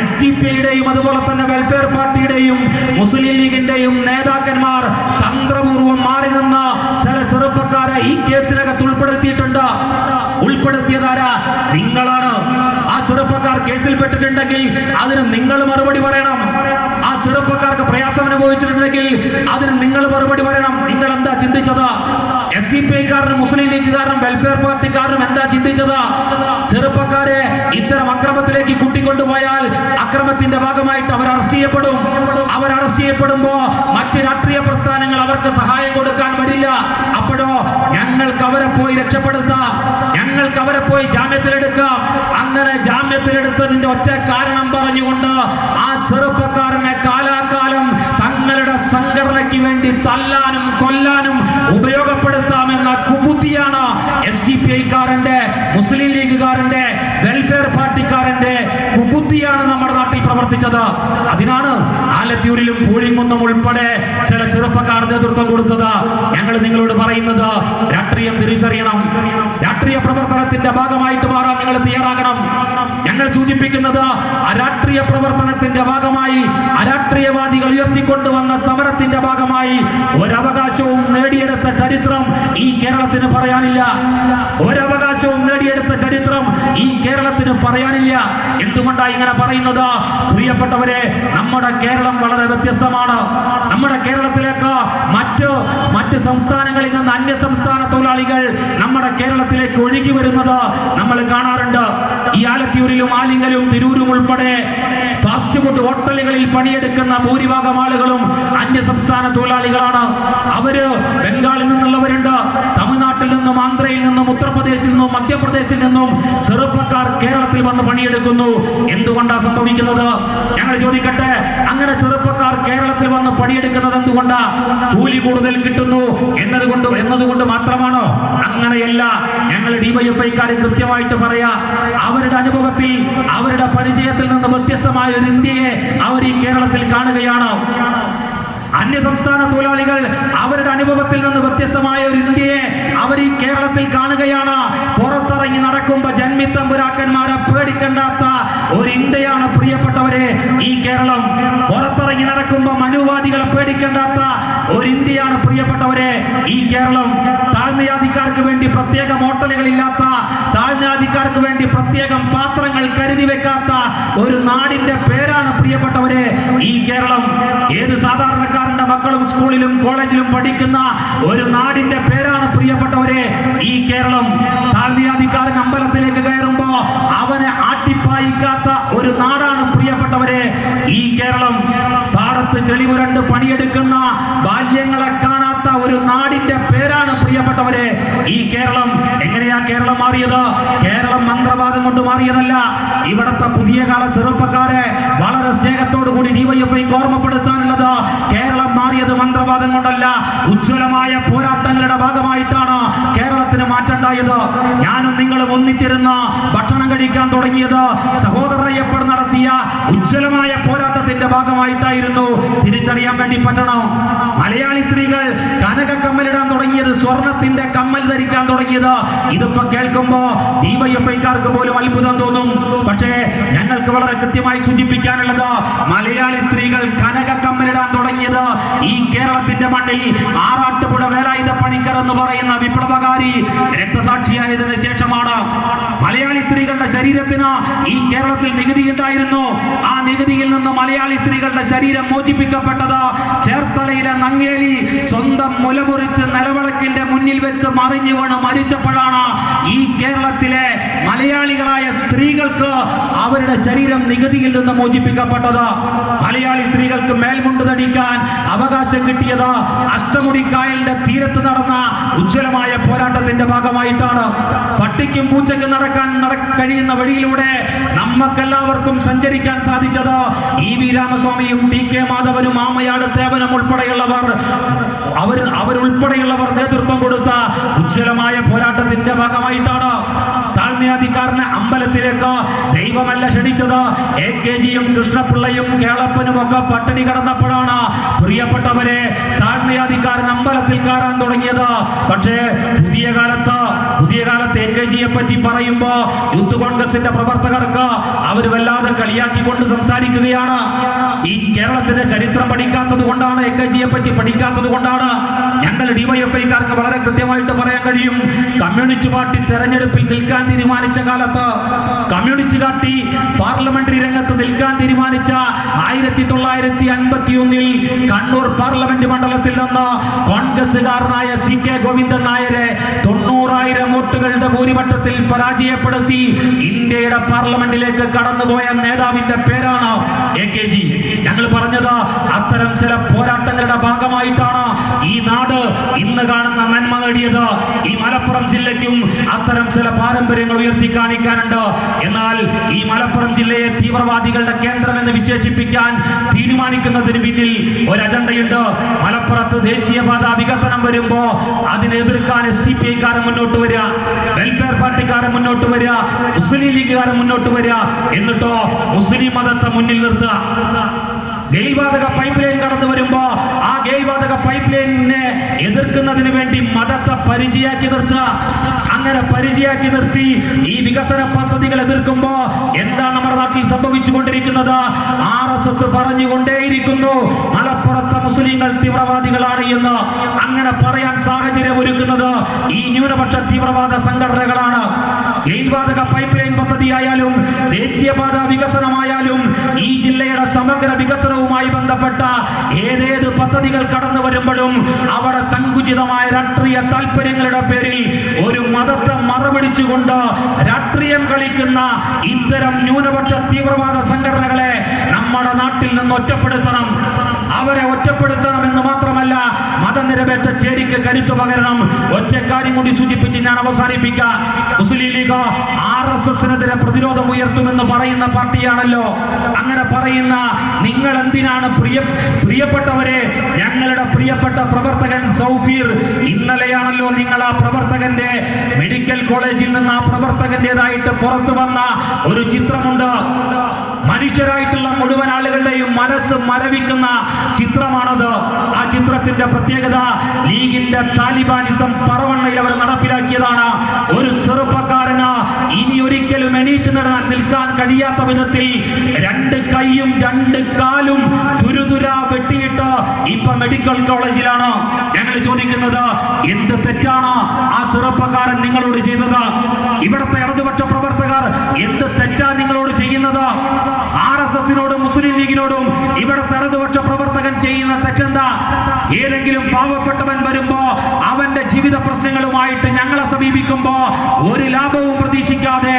Speaker 1: SDPയുടെയും അതുപോലെ തന്നെ വെൽഫെയർ പാർട്ടിയുടെയും മുസ്ലിം ലീഗിന്റെയും നേതാക്കന്മാർ തന്ത്രപൂർവ്വം മാറി നിന്ന് ചില ചെറുപ്പക്കാരെ ഈ കേസിനകത്ത് ഉൾപ്പെടുത്തിയിട്ടുണ്ട്. ഉൾപ്പെടുത്തിയതാരാ? നിങ്ങളാണ്. ആ ചെറുപ്പക്കാർ കേസിൽപ്പെട്ടിട്ടുണ്ടെങ്കിൽ അതിന് നിങ്ങൾ മറുപടി പറയണം. ആ ചെറുപ്പക്കാർക്ക് പ്രയാസം അനുഭവിച്ചിട്ടുണ്ടെങ്കിൽ അതിന് നിങ്ങൾ മറുപടി പറയണം. നിങ്ങൾ എന്താ ചിന്തിച്ചത്? SCPക്കാരനും മുസ്ലിം ലീഗുകാരനും വെൽഫെയർ പാർട്ടിക്കാരനും എന്താ ചിന്തിച്ചത്? ചെറുപ്പക്കാരെ ഇത്തരം അക്രമത്തിലേക്ക് കൂട്ടിക്കൊണ്ടുപോയാൽ അക്രമത്തിന്റെ ഭാഗമായിട്ട് അവർ അറസ്റ്റ് ചെയ്യപ്പെടും. അവർ അറസ്റ്റ് ചെയ്യപ്പെടുമ്പോ മറ്റ് രാഷ്ട്രീയ പ്രസ്ഥാനങ്ങൾ അവർക്ക് സഹായം കൊടുക്കാൻ വരില്ല. അപ്പോഴോ ഞങ്ങൾക്ക് അവരെ പോയി രക്ഷപ്പെടുത്താം, ഞങ്ങൾക്ക് അവരെ പോയി ജാമ്യത്തിലെടുക്കാം. അങ്ങനെ ജാമ്യത്തിലെടുത്തതിന്റെ ഒറ്റ കാരണം പറഞ്ഞുകൊണ്ട് ആ ചെറുപ്പക്കാരനെ കാലാകാലം തങ്ങളുടെ സംഘടനയ്ക്ക് വേണ്ടി തല്ലാനും കൊല്ലാനും ഉപയോഗപ്പെടുത്താമെന്ന കുബുദ്ധിയാണ് SDPIക്കാരന്റെ, മുസ്ലിം ലീഗുകാരന്റെ, വെൽഫെയർ പാർട്ടിക്കാരന്റെ ബുദ്ധിയാണ് നമ്മുടെ നാട്ടിൽ പ്രവർത്തിച്ചത്. അതിനാണ് ആലത്തൂരിലും പൂഴിങ്കുന്നും ഉൾപ്പെടെ ചില ചെറുപ്പക്കാർ നേതൃത്വം കൊടുത്തത്. ഞങ്ങൾ നിങ്ങളോട് പറയുന്നത് രാഷ്ട്രീയം തിരിച്ചറിയണം. രാഷ്ട്രീയ പ്രവർത്തനത്തിന്റെ ഭാഗമായിട്ട് മാറാൻ നിങ്ങൾ തയ്യാറാകണം. ഞങ്ങൾ സൂചിപ്പിക്കുന്നത് രാഷ്ട്രീയ പ്രവർത്തനത്തിന്റെ ഭാഗമായി അരാഷ്ട്രീയവാദികൾ ഉയർത്തിക്കൊണ്ടുവന്ന സമരത്തിന്റെ ഭാഗമായി ഒരവകാശവും നേടിയെടുത്ത ചരിത്രം ഈ കേരളത്തിന് പറയാനില്ല. ഒരവകാശവും നേടിയെടുത്ത ചരിത്രം ഈ കേരളത്തിന് പറയാനില്ല. എന്തുകൊണ്ടാണ് ഇങ്ങനെ പറയുന്നത്? പ്രിയപ്പെട്ടവരെ, നമ്മുടെ കേരളം വളരെ വ്യത്യസ്തമാണ്. നമ്മുടെ കേരളത്തിലേക്ക് മറ്റ് സംസ്ഥാനങ്ങളിൽ നിന്ന് അന്യ സംസ്ഥാന തൊഴിലാളികൾ നമ്മുടെ കേരളത്തിലേക്ക് ഒഴുകി വരുന്നത് നമ്മൾ കാണാറുണ്ട്. ഈ ആലത്തൂരിലും ആലിങ്ങലും തിരൂരും ഉൾപ്പെടെ ഫാസ്റ്റ് ഫുഡ് ഹോട്ടലുകളിൽ പണിയെടുക്കുന്ന ഭൂരിഭാഗം ആളുകളും അന്യ സംസ്ഥാന തൊഴിലാളികളാണ്. അവര് ബംഗാളിൽ നിന്നുള്ളവരുണ്ട്, തമിഴ്നാട്ടിൽ നിന്നും, ആന്ധ്രയിൽ നിന്നും, ഉത്തർപ്രദേശിൽ നിന്നും, മധ്യപ്രദേശിൽ നിന്നും ചെറുപ്പക്കാർ കേരളത്തിൽ വന്ന് പണിയെടുക്കുന്നു. എന്തുകൊണ്ടാണ് സംഭവിക്കുന്നത്? ഞങ്ങൾ ചോദിക്കട്ടെ, അങ്ങനെ ചെറുപ്പക്കാർ കേരളത്തിൽ വന്ന് പണിയെടുക്കുന്നത് എന്തുകൊണ്ടാ? കൂലി കൂടുതൽ കിട്ടുന്നു എന്നതുകൊണ്ട് മാത്രമാണോ? അങ്ങനെയല്ല. ഞങ്ങൾ ഡിവൈഎഫ്ഐക്കാർ കൃത്യമായിട്ട് പറയാ, അവരുടെ അനുഭവത്തിൽ, അവരുടെ പരിചയത്തിൽ നിന്ന് വ്യത്യസ്തമായ ഒരു ഇന്ത്യയെ അവർ ഈ കേരളത്തിൽ കാണുകയാണ്. അന്യസംസ്ഥാന തൊഴിലാളികൾ അവരുടെ അനുഭവത്തിൽ നിന്ന് വ്യത്യസ്തമായ ഒരു ഇന്ത്യയെ അവർ ഈ കേരളത്തിൽ കാണുകയാണ്. പുറത്തിറങ്ങി നടക്കുമ്പോ ജന്മിത്തമ്പുരാക്കന്മാരെ പേടിക്കണ്ടാത്ത ഒരു ഇന്ത്യയാണ് പ്രിയപ്പെട്ടവരെ ഈ കേരളം. പുറത്തിറങ്ങി നടക്കുമ്പോ മനുവാദികളെ പേടിക്കണ്ടാത്ത ഒരു ഇന്ത്യയാണ് പ്രിയപ്പെട്ടവരെ ഈ കേരളം. താഴ്ന്നജാതിക്കാർക്ക് വേണ്ടി പ്രത്യേക ഹോട്ടലുകളില്ലാത്ത, താഴ്ന്നജാതിക്കാർക്ക് വേണ്ടി പ്രത്യേകം പാത്രങ്ങൾ കരുതി വെക്കാത്ത ഒരു നാടിന്റെ പേരാണ് പ്രിയപ്പെട്ടവരെ ഈ കേരളം. ഏത് സാധാരണക്കാരന്റെ മക്കളും സ്കൂളിലും കോളേജിലും പഠിക്കുന്ന ഒരു നാടിന്റെ പേരാണ് പ്രിയപ്പെട്ടവരെ ഈ കേരളം. താഴ്ന്നജാതിക്കാരൻ അമ്പലത്തിലേക്ക് കയറുമ്പോ അവനെ ആട്ടിപ്പായിക്കാത്ത ഒരു നാടാണ് പ്രിയപ്പെട്ടവരെ ഈ കേരളം. പാടത്ത് ചെളിപുരണ്ട് പണിയെടുക്കുന്ന ബാല്യങ്ങളെ കാണാത്ത ഒരു നാടിന്റെ പേരാണ് പ്രിയപ്പെട്ടവരെ ഈ കേരളം. എങ്ങനെയാ കേരളം മാറിയത്? കേരളം മന്ത്രവാദം കൊണ്ട് മാറിയതല്ല. ഇവിടത്തെ പുതിയ കാല ചെറുപ്പക്കാരെ വളരെ സ്നേഹത്തോടു കൂടി ഡിവൈഎഫ്ഐ ഓർമ്മപ്പെടുത്താനുള്ളത്, കേരളം മാറിയത് മന്ത്രവാദം കൊണ്ടല്ല, ഉജ്ജ്വലമായ പോരാട്ടങ്ങളുടെ ഭാഗമായിട്ടാണ് കേരളത്തിന് മാറ്റമുണ്ടായത്. ഞാനും നിങ്ങളും ഒന്നിച്ചിരുന്ന് ഭക്ഷണം കഴിക്കാൻ തുടങ്ങിയത് സഹോദരയ്യപ്പർ നടത്തിയ ഉജ്ജ്വലമായ പോരാട്ടത്തിന്റെ ഭാഗമായിട്ടായിരുന്നു. തിരിച്ചറിയാൻ വേണ്ടി പറ്റണം. മലയാളി സ്ത്രീകൾ കനക കമ്മലിടാൻ തുടങ്ങിയത്, സ്വർണത്തിന്റെ കമ്മൽ ധരിക്കാൻ തുടങ്ങിയത്, ഇതിപ്പോ കേൾക്കുമ്പോ ഡിവൈഎഫ്ഐക്കാർക്ക് പോലും അത്ഭുതം തോന്നും. പക്ഷേ ഞങ്ങൾക്ക് വളരെ കൃത്യമായി സൂചിപ്പിക്കാനുള്ളത്, മലയാളി സ്ത്രീകൾ കനക കമ്മലിടാൻ തുടങ്ങിയത് ഈ കേരളത്തിന്റെ മണ്ണിൽ ആറാട്ടുപുഴ വേലായുധ പണിക്കർ എന്ന് പറയുന്ന വിപ്ലവകാരി രക്തസാക്ഷിയായതിനു ശേഷമാണ്. മലയാളി സ്ത്രീകളുടെ ശരീരത്തിന് ഈ കേരളത്തിൽ നികുതി ഉണ്ടായിരുന്നു. ആ നികുതിയിൽ നിന്ന് മലയാളി സ്ത്രീകളുടെ ശരീരം മോചിപ്പിക്കപ്പെട്ടത് ചേർത്തലയിലെ നങ്ങേലി സ്വന്തം മുലമുറിച്ച് നിലവിളക്കിന്റെ മുന്നിൽ വെച്ച് മറിഞ്ഞു വീണ് മരിച്ചപ്പോഴാണ് ഈ കേരളത്തിലെ മലയാളികളായ സ്ത്രീകൾക്ക് അവരുടെ ശരീരം നികുതിയിൽ നിന്ന് മോചിപ്പിക്കപ്പെട്ടത്. മലയാളി സ്ത്രീകൾക്ക് മേൽമുണ്ട് ധരിക്കാൻ അവകാശം കിട്ടിയത് അഷ്ടമുടിക്കായലിന്റെ തീരത്ത് നടന്ന ഉജ്ജ്വലമായ പോരാട്ടത്തിന്റെ ഭാഗമായിട്ടാണ്. പട്ടിക്കും പൂച്ചയ്ക്കും നടക്കാൻ കഴിയുന്ന വഴിയിലൂടെ നമുക്കെല്ലാവർക്കും സഞ്ചരിക്കാൻ സാധിച്ചത് ഇ.വി. രാമസ്വാമിയും ടി.കെ. മാധവനും ആമയാട് ദേവനും ഉൾപ്പെടെയുള്ളവർ നേതൃത്വം കൊടുത്ത ഉജ്ജ്വലമായ പോരാട്ടത്തിന്റെ ഭാഗമായിട്ടാണ്. താഴ്ന്നജാതിക്കാരനെ അമ്പലത്തിലേക്ക് ദൈവമല്ല ക്ഷണിച്ചത്, AKGയും കൃഷ്ണപിള്ളയും കേളപ്പനും ഒക്കെ പട്ടിണി കിടന്നപ്പോഴാണ് പ്രിയപ്പെട്ടവരെ താഴ്ന്നജാതിക്കാരൻ അമ്പലത്തിൽ കയറാൻ തുടങ്ങിയത്. പക്ഷേ പുതിയ കാലത്ത് AKGയെ പറ്റി പറയുമ്പോ യൂത്ത് കോൺഗ്രസിന്റെ പ്രവർത്തകർക്ക് അവർ വല്ലാതെ കളിയാക്കിക്കൊണ്ട് സംസാരിക്കുകയാണ്. ഈ കേരളത്തിന്റെ ചരിത്രം പഠിക്കാത്തത് കൊണ്ടാണ്, AKGയെ പറ്റി പഠിക്കാത്തത് കൊണ്ടാണ്. ഞങ്ങൾ ഡിവൈഎഫ്ഐക്കാർക്ക് വളരെ കൃത്യമായിട്ട് പറയാൻ കഴിയും. കമ്മ്യൂണിസ്റ്റ് പാർട്ടി തെരഞ്ഞെടുപ്പിൽ നിൽക്കാൻ തീരുമാനിച്ച കാലത്ത്, കമ്മ്യൂണിസ്റ്റ് പാർട്ടി പാർലമെന്ററി രംഗത്ത് നിൽക്കാൻ തീരുമാനിച്ച 1951 കണ്ണൂർ പാർലമെന്റ് മണ്ഡലത്തിൽ നിന്ന് കോൺഗ്രസുകാരനായ CK ഗോവിന്ദൻ നായരെ 90,000 വോട്ടുകളുടെ ഭൂരിപക്ഷത്തിൽ പരാജയപ്പെടുത്തി ഇന്ത്യയുടെ പാർലമെന്റിലേക്ക് കടന്നുപോയ നേതാവിന്റെ പേരാണ് AKG. ഞങ്ങൾ പറഞ്ഞത് അത്തരം ചില പോരാട്ടങ്ങളുടെ ഭാഗമായിട്ടാണ് ഈ നാട് ഇന്ന് കാണുന്ന നന്മ നേടിയത് ഈ മലപ്പുറം ജില്ലയ്ക്കും അത്തരം ചില പാരമ്പര്യങ്ങൾ ഉയർത്തി കാണിക്കാനുണ്ട്. എന്നാൽ ഈ മലപ്പുറം ജില്ലയെ തീവ്രവാദികളുടെ കേന്ദ്രം എന്ന് വിശേഷിപ്പിക്കാൻ തീരുമാനിക്കുന്നതിന് പിന്നിൽ ഒരു അജണ്ടയുണ്ട്. മലപ്പുറത്ത് ദേശീയപാത വികസനം വരുമ്പോ അതിനെ എതിർക്കാൻ SDPI-കാരൻ മുന്നോട്ട് വരിക, വെൽഫെയർ പാർട്ടിക്കാരൻ മുന്നോട്ട് വരിക, മുസ്ലിം ലീഗുകാരൻ മുന്നോട്ട് വരിക, എന്നിട്ടോ മുസ്ലിം മതത്തെ മുന്നിൽ നിർത്തുക. ഗെയിൽവാതക പൈപ്പ് ലൈൻ കടന്നു വരുമ്പോ ആ ഗെയിൽവാതക പൈപ്പ് ലൈനിനെ എതിർക്കുന്നതിന് വേണ്ടി മതത്തെ പരിചയാക്കി നിർത്തുക. അങ്ങനെ പരിചയാക്കി നിർത്തി ഈ വികസന പദ്ധതികൾ എതിർക്കുമ്പോ എന്താ നമ്മുടെ നാട്ടിൽ സംഭവിച്ചു കൊണ്ടിരിക്കുന്നത്? RSS പറഞ്ഞുകൊണ്ടേയിരിക്കുന്നു മലപ്പുറത്തെ മുസ്ലിങ്ങൾ തീവ്രവാദികളാണ് എന്ന്. അങ്ങനെ പറയാൻ സാഹചര്യം ഒരുക്കുന്നത് ഈ ന്യൂനപക്ഷ തീവ്രവാദ സംഘടനകളാണ്. ഗെയിൽവാതക പൈപ്പ് ലൈൻ പദ്ധതിയായാലും ദേശീയപാത വികസനമായാലും ഈ ജില്ലയുടെ സമഗ്ര വികസനവുമായി ബന്ധപ്പെട്ട ഏതേത് പദ്ധതികൾ കടന്നു വരുമ്പോഴും അവിടെ സങ്കുചിതമായ രാഷ്ട്രീയ താല്പര്യങ്ങളുടെ പേരിൽ ഒരു മതത്തെ മറപിടിച്ചുകൊണ്ട് രാഷ്ട്രീയം കളിക്കുന്ന ഇത്തരം ന്യൂനപക്ഷ തീവ്രവാദ സംഘടനകളെ നമ്മുടെ നാട്ടിൽ നിന്ന് ഒറ്റപ്പെടുത്തണം. അവരെ ഒറ്റപ്പെടുത്തണം എന്ന് മാത്രമല്ല, മതനിരപേക്ഷ ചേരിക്ക് കരുത്തു പകരണം. ഒറ്റ കാര്യം കൂടി സൂചിപ്പിച്ച് ഞാൻ അവസാനിപ്പിക്കാം. മുസ്ലിം ലീഗ് RSS-നെതിരെ പ്രതിരോധം ഉയർത്തുമെന്ന് പറയുന്ന പാർട്ടിയാണല്ലോ. അങ്ങനെ പറയുന്ന നിങ്ങൾ എന്തിനാണ് പ്രിയപ്പെട്ടവരെ, ഞങ്ങളുടെ പ്രിയപ്പെട്ട പ്രവർത്തകൻ സൗഫീർ, ഇന്നലെയാണല്ലോ നിങ്ങൾ ആ പ്രവർത്തകന്റെ മെഡിക്കൽ കോളേജിൽ നിന്ന് ആ പ്രവർത്തകന്റേതായിട്ട് പുറത്തു വന്ന ഒരു ചിത്രമുണ്ട്. മനുഷ്യരായിട്ടുള്ള മുഴുവൻ ആളുകളുടെയും മനസ്സ് മരവിക്കുന്ന ചിത്രമാണത്. ആ ചിത്രത്തിന്റെ പ്രത്യേകത ലീഗിന്റെ താലിബാനിസം പറവണ്ണയിൽ അവർ നടപ്പിലാക്കിയതാണ്. ഒരു ചെറുപ്പക്കാരന് ഇനി ഒരിക്കലും എണീറ്റ് നിൽക്കാൻ കഴിയാത്ത വിധത്തിൽ 2 കൈയും 2 കാലും തുരുതുര വെട്ടിയിട്ട് ഇപ്പൊ മെഡിക്കൽ കോളേജിലാണ്. ഞങ്ങൾ ചോദിക്കുന്നത്, എന്ത് തെറ്റാണ് ആ ചെറുപ്പക്കാരൻ നിങ്ങളോട് ചെയ്തത്? ഇവിടുത്തെ ഇടതുപക്ഷ പ്രവർത്തകർ എന്ത് തെറ്റാ നിങ്ങളോട് ചെയ്യുന്നത്? RSS-നോടും മുസ്ലിം ലീഗിനോടും ഇവിടുത്തെ ഇടതുപക്ഷ പ്രവർത്തകൻ ചെയ്യുന്ന തെറ്റെന്താ? ഏതെങ്കിലും പാവപ്പെട്ടവൻ വരുമ്പോ അവന്റെ ജീവിത പ്രശ്നങ്ങളുമായിട്ട് ഞങ്ങളെ സമീപിക്കുമ്പോ ഒരു ലാഭവും പ്രതീക്ഷിക്കാതെ,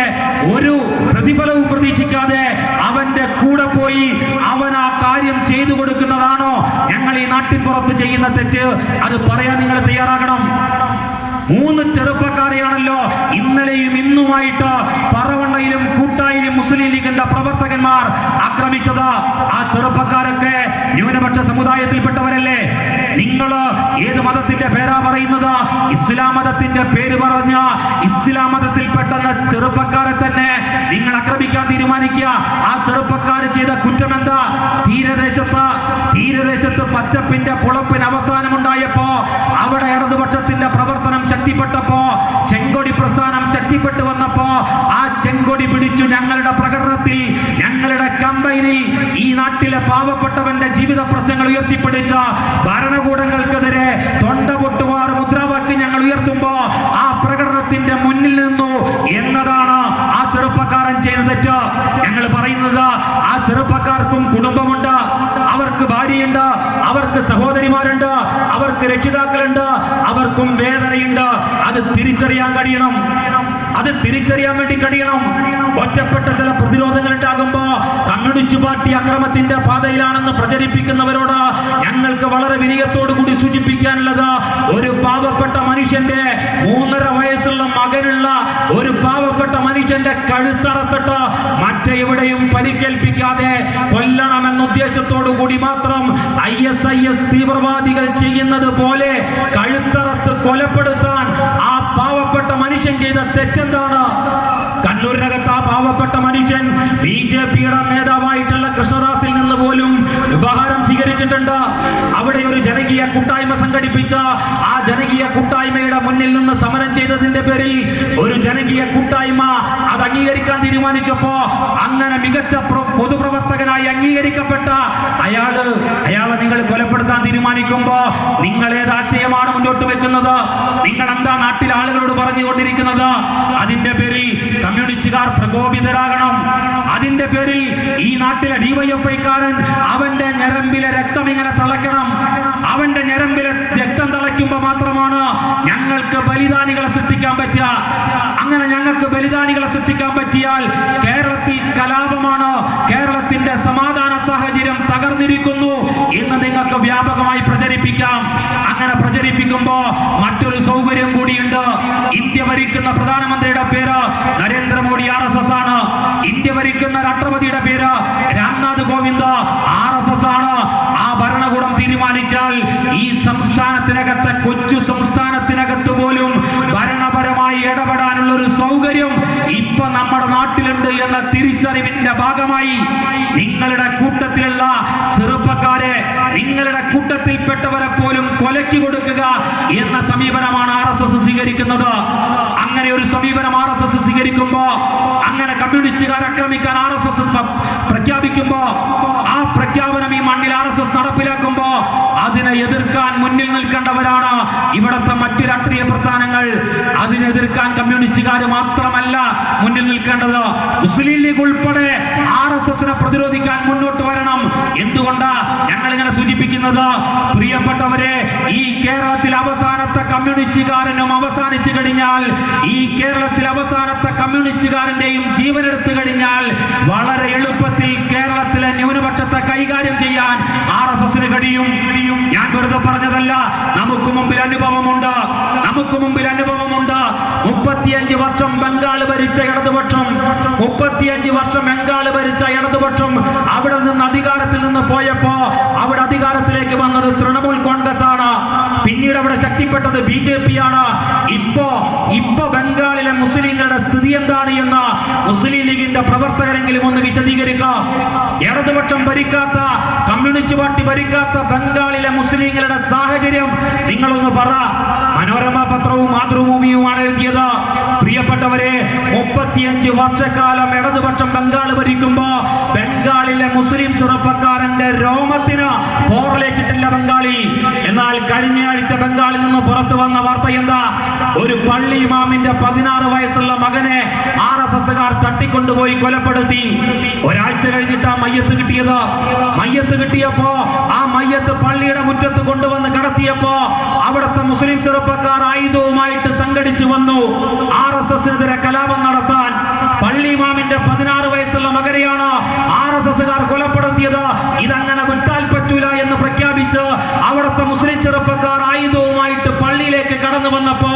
Speaker 1: ഒരു പ്രതിഫലവും പ്രതീക്ഷിക്കാതെ അവന്റെ കൂടെ പോയി അവൻ ആ കാര്യം ചെയ്തു കൊടുക്കുന്നതാണോ ഞങ്ങൾ ഈ നാട്ടിൻപുറത്ത് ചെയ്യുന്ന തെറ്റ്? അത് പറയാൻ നിങ്ങൾ തയ്യാറാകണം. 3 ചെറുപ്പക്കാരെയാണല്ലോ ഇന്നലെയും ഇന്നുമായിട്ട് പറവണ്ണയിലും കൂട്ടായിലും മുസ്ലിം ലീഗിന്റെ പ്രവർത്തകന്മാർ ആക്രമിച്ചത്. ആ ചെറുപ്പക്കാരൊക്കെ ന്യൂനപക്ഷ സമുദായത്തിൽപ്പെട്ടവരല്ലേ? നിങ്ങൾ ഏത് മതത്തിന്റെ പേരാ പറയുന്നത്? ഇസ്ലാം മതത്തിന്റെ പേര് പറഞ്ഞ ഇസ്ലാം മതത്തിൽപ്പെട്ട ചെറുപ്പക്കാരെ തന്നെ നിങ്ങൾ ആക്രമിക്കാൻ തീരുമാനിക്കുക. ആ ചെറുപ്പക്കാർ ചെയ്ത കുറ്റം എന്താ? തീരദേശത്ത് പച്ചപ്പിന്റെ പുളപ്പിന് അവസാനമുണ്ടായപ്പോ, അവിടെ ഇടതുപക്ഷത്തിന്റെ പ്രവർത്തനം ശക്തിപ്പെട്ടപ്പോ, ചെങ്കൊടി പ്രസ്ഥാനം ശക്തിപ്പെട്ടു വന്നപ്പോ ആ ചെങ്കൊടി പിടിച്ചു ഞങ്ങളുടെ പ്രകടനത്തിൽ, ഞങ്ങളുടെ കമ്പയിനിൽ ഈ നാട്ടിലെ പാവപ്പെട്ടവന്റെ ജീവിത പ്രശ്നങ്ങൾ ഉയർത്തിപ്പിടിച്ച ഭരണകൂടങ്ങൾക്കെതിരെ തൊണ്ട പൊട്ടുമാർ മുദ്രാവാക്യം ഞങ്ങൾ ഉയർത്തുമ്പോ ആ പ്രകടനത്തിന്റെ മുന്നിൽ നിന്നു എന്നതാണ് ആ ചെറുപ്പക്കാരൻ ചെയ്ത തെറ്റ്. ഞങ്ങൾ പറയുന്നത്, ആ ചെറുപ്പക്കാർക്കും കുടുംബമുണ്ട്, അവർക്ക് ഭാര്യയുണ്ട്, അവർക്ക് സഹോദരിമാരുണ്ട്, അവർക്ക് രക്ഷിതാക്കളുണ്ട്, അവർക്കും വേദനയുണ്ട്. അത് തിരിച്ചറിയാൻ കഴിയണം. അത് തിരിച്ചറിയാൻ വേണ്ടി കഴിയണം. ഒറ്റപ്പെട്ട ചില പ്രതിരോധങ്ങൾ ഉണ്ടാകുമ്പോ കമ്മ്യൂണിസ്റ്റ് പാർട്ടി അക്രമത്തിന്റെ പാതയിലാണെന്ന് പ്രചരിപ്പിക്കുന്നവരോട് ഞങ്ങൾക്ക് വളരെ വിനയത്തോടു കൂടി സൂചിപ്പിക്കാനുള്ളത്, ഒരു പാവപ്പെട്ട മനുഷ്യന്റെ 3.5 വയസ്സുള്ള മകനുള്ള ഒരു പാവപ്പെട്ട മനുഷ്യന്റെ കഴുത്തറത്തിട്ട് മറ്റെവിടെയും പരിക്കേൽപ്പിക്കാതെ കൊല്ലണമെന്ന ഉദ്ദേശത്തോടു കൂടി മാത്രം ISIS തീവ്രവാദികൾ ചെയ്യുന്നത് പോലെ കഴുത്തറത്ത് കൊലപ്പെടുത്താൻ ആ പാവപ്പെട്ട മനുഷ്യൻ ചെയ്ത തെറ്റെന്താണ്? കണ്ണൂരിനകത്ത് ആ പാവപ്പെട്ട മനുഷ്യൻ BJP-യുടെ നേതാവായിട്ടുള്ള കൃഷ്ണദാസിൽ നിന്ന് പോലും ഉപഹാരം സ്വീകരിച്ചിട്ടുണ്ട്. അവിടെ ഒരു ജനകീയ കൂട്ടായ്മ സംഘടിപ്പിച്ച ആ ജനകീയ കൂട്ടായ്മയുടെ മുന്നിൽ നിന്ന് സമരം ചെയ്തതിന്റെ പേരിൽ ഒരു ജനകീയ കൂട്ടായ്മ അത് അംഗീകരിക്കാൻ തീരുമാനിച്ചപ്പോ, അങ്ങനെ മികച്ച പൊതുപ്രവർത്തകനായി അംഗീകരിക്കപ്പെട്ട അയാളെ നിങ്ങൾ കൊലപ്പെടുത്താൻ തീരുമാനിക്കുമ്പോ നിങ്ങൾ ഏത് ആശയമാണ് മുന്നോട്ട് വെക്കുന്നത്? നിങ്ങൾ എന്താ നാട്ടിലെ ആളുകളോട് പറഞ്ഞുകൊണ്ടിരിക്കുന്നത്? അതിന്റെ പേരിൽ കമ്മ്യൂണിസ്റ്റുകാർ പ്രകോപിതരാകണം. അതിന്റെ പേരിൽ ഈ നാട്ടിലെ DYFI-കാരൻ അവന്റെ ഞരമ്പിലെ രക്തം ഇങ്ങനെ തിളയ്ക്കണം. അവന്റെ ഞരമ്പിലെ രക്തം തിളയ്ക്കുമ്പോ മാത്രമാണ് ഞങ്ങൾക്ക് ബലിദാനികളെ സൃഷ്ടിക്കാൻ പറ്റുക. അങ്ങനെ ഞങ്ങൾക്ക് ബലിദാനികളെ സൃഷ്ടിക്കാൻ പറ്റിയാൽ കേരളത്തിൽ കലാപമാണ്, കേരളത്തിന്റെ സമാധാന സാഹചര്യം തകർന്നിരിക്കുന്നു എന്ന് നിങ്ങൾക്ക് വ്യാപകമായി പ്രചരിപ്പിക്കാം. അങ്ങനെ പ്രചരിപ്പിക്കും ഭരിക്കുമ്പോ മറ്റൊരു സൗകര്യം കൂടിയുണ്ട്. ഇന്ത്യ ഭരിക്കുന്ന പ്രധാനമന്ത്രിയുടെ പേര് നരേന്ദ്രമോദി RSS ആണ്. ഇന്ത്യ ഭരിക്കുന്ന രാഷ്ട്രപതിയുടെ പേര് രാംനാഥ് കോവിന്ദ് RSS ആണ്. ആ ഭരണകൂടം തീരുമാനിച്ചാൽ ഈ സംസ്ഥാനത്തിനകത്ത്, കൊച്ചു സംസ്ഥാനത്തിനകത്ത് പോലും ഭരണപരമായി ഇടപെടാനുള്ള ഒരു സൗകര്യം ഇപ്പൊ നമ്മുടെ നാട്ടിലുണ്ട് എന്ന തിരിച്ചറിവിന്റെ ഭാഗമായി നിങ്ങളുടെ കൂട്ടത്തിലുള്ള ചെറുപ്പക്കാരെ, നിങ്ങളുടെ കൂട്ടത്തിൽപ്പെട്ടവരെ പോലും കൊലയ്ക്ക് കൊടുക്കുക എന്ന സമീപനമാണ് RSS സ്വീകരിക്കുന്നത്. അങ്ങനെ ഒരു സമീപനം RSS സ്വീകരിക്കുമ്പോ, അങ്ങനെ കമ്മ്യൂണിസ്റ്റുകാർ ആക്രമിക്കാൻ RSS പ്രഖ്യാപിക്കുമ്പോ, ആ പ്രഖ്യാപനം ഈ മണ്ണിൽ RSS നടപ്പിലാക്കുമ്പോ അതിനെ എതിർക്കാൻ മുന്നിൽ നിൽക്കേണ്ടവരാണ് ഇവിടത്തെ മറ്റു രാഷ്ട്രീയ പ്രസ്ഥാനങ്ങൾ. അതിനെതിർക്കാൻ കമ്മ്യൂണിസ്റ്റുകാർ മാത്രമല്ല മുന്നിൽ നിൽക്കേണ്ടത്, മുസ്ലിം ലീഗ് ഉൾപ്പെടെ RSSനെ പ്രതിരോധിക്കാൻ മുന്നോട്ട് വരണം. എന്തുകൊണ്ടാ ഞങ്ങൾ ഇങ്ങനെ സൂചിപ്പിക്കുന്നത്? പ്രിയപ്പെട്ടവരെ, ഈ കേരളത്തിൽ അവസാനത്തെ കമ്മ്യൂണിസ്റ്റുകാരനും അവസാനിച്ചു കഴിഞ്ഞാൽ, ഈ കേരളത്തിൽ അവസാനത്തെ കമ്മ്യൂണിസ്റ്റുകാരന്റെയും ജീവനെടുത്തു കഴിഞ്ഞാൽ വളരെ എളുപ്പത്തിൽ കേരളത്തിലെ ന്യൂനപക്ഷത്തെ കൈകാര്യം ചെയ്യാൻ RSSന് കഴിയും. ഞാൻ വെറുതെ പറഞ്ഞതല്ല, നമുക്ക് മുമ്പിൽ അനുഭവമുണ്ട്. 35 വർഷം ബംഗാൾ ഭരിച്ച ഇടതുപക്ഷം, 35 വർഷം ബംഗാൾ ഭരിച്ച ഇടതുപക്ഷം അവിടെ നിന്ന് അധികാരത്തിൽ നിന്ന് പോയപ്പോ അവിടെ അധികാരത്തിലേക്ക് വന്നത് തൃണമൂൽ കോൺഗ്രസ് ആണ്. പിന്നീട് അവിടെ ശക്തിപ്പെട്ടത് BJP ആണ്. ഇപ്പൊ ബംഗാളിലെ മുസ്ലിങ്ങളുടെ സ്ഥിതി എന്താണ് എന്ന് മുസ്ലിം ലീഗിന്റെ പ്രവർത്തകരെങ്കിലും ഒന്ന് വിശദീകരിക്കാം. ഇടതുപക്ഷം ഭരിക്കാത്ത, കമ്മ്യൂണിസ്റ്റ് പാർട്ടി ഭരിക്കാത്ത ബംഗാളിലെ മുസ്ലിങ്ങളുടെ സാഹചര്യം നിങ്ങളൊന്ന് പറ. മനോരമ പത്രവും മാതൃഭൂമിയുമാണ് എഴുതിയത്. പ്രിയപ്പെട്ടവരെ, 35 വർഷക്കാലം ഇടതുപക്ഷം ബംഗാൾ ഭരിക്കുമ്പോ ബംഗാളിലെ മുസ്ലിം ചെറുപ്പക്കാരന്റെ രോമത്തിന് പോറലേറ്റിട്ടില്ല ബംഗാളി. എന്നാൽ കഴിഞ്ഞ ആഴ്ച ബംഗാളിൽ നിന്ന് പുറത്തു വന്ന വാർത്ത എന്താ? ഒരു പള്ളി ഇമാമിന്റെ 16 വയസ്സുള്ള മകനെ RSSകാർ തട്ടിക്കൊണ്ടുപോയി കൊലപ്പെടുത്തി. ഒരാഴ്ച കഴിഞ്ഞിട്ടാ മയ്യത്ത് കിട്ടിയത്. മയ്യത്ത് കിട്ടിയപ്പോ ആ മയ്യത്ത് പള്ളിയുടെ മുറ്റത്ത് കൊണ്ടുവന്ന് കിടത്തിയപ്പോ അവിടുത്തെ മുസ്ലിം ചെറുപ്പക്കാർ ആയുധവുമായിട്ട് സംഘടിച്ചു വന്നു RSSനെതിരെ കലാപം നടത്താൻ. പള്ളി ഇമാമിന്റെ 16 വയസ്സുള്ള മകനെയാണ് RSSകാർ കൊലപ്പെടുത്തിയത്. ഇതങ്ങനെ വിട്ടാൽ പറ്റൂല എന്ന് പ്രഖ്യാപിച്ച് അവിടുത്തെ മുസ്ലിം ചെറുപ്പക്കാർ ആയുധവുമായിട്ട് പള്ളിയിലേക്ക് കടന്നു വന്നപ്പോ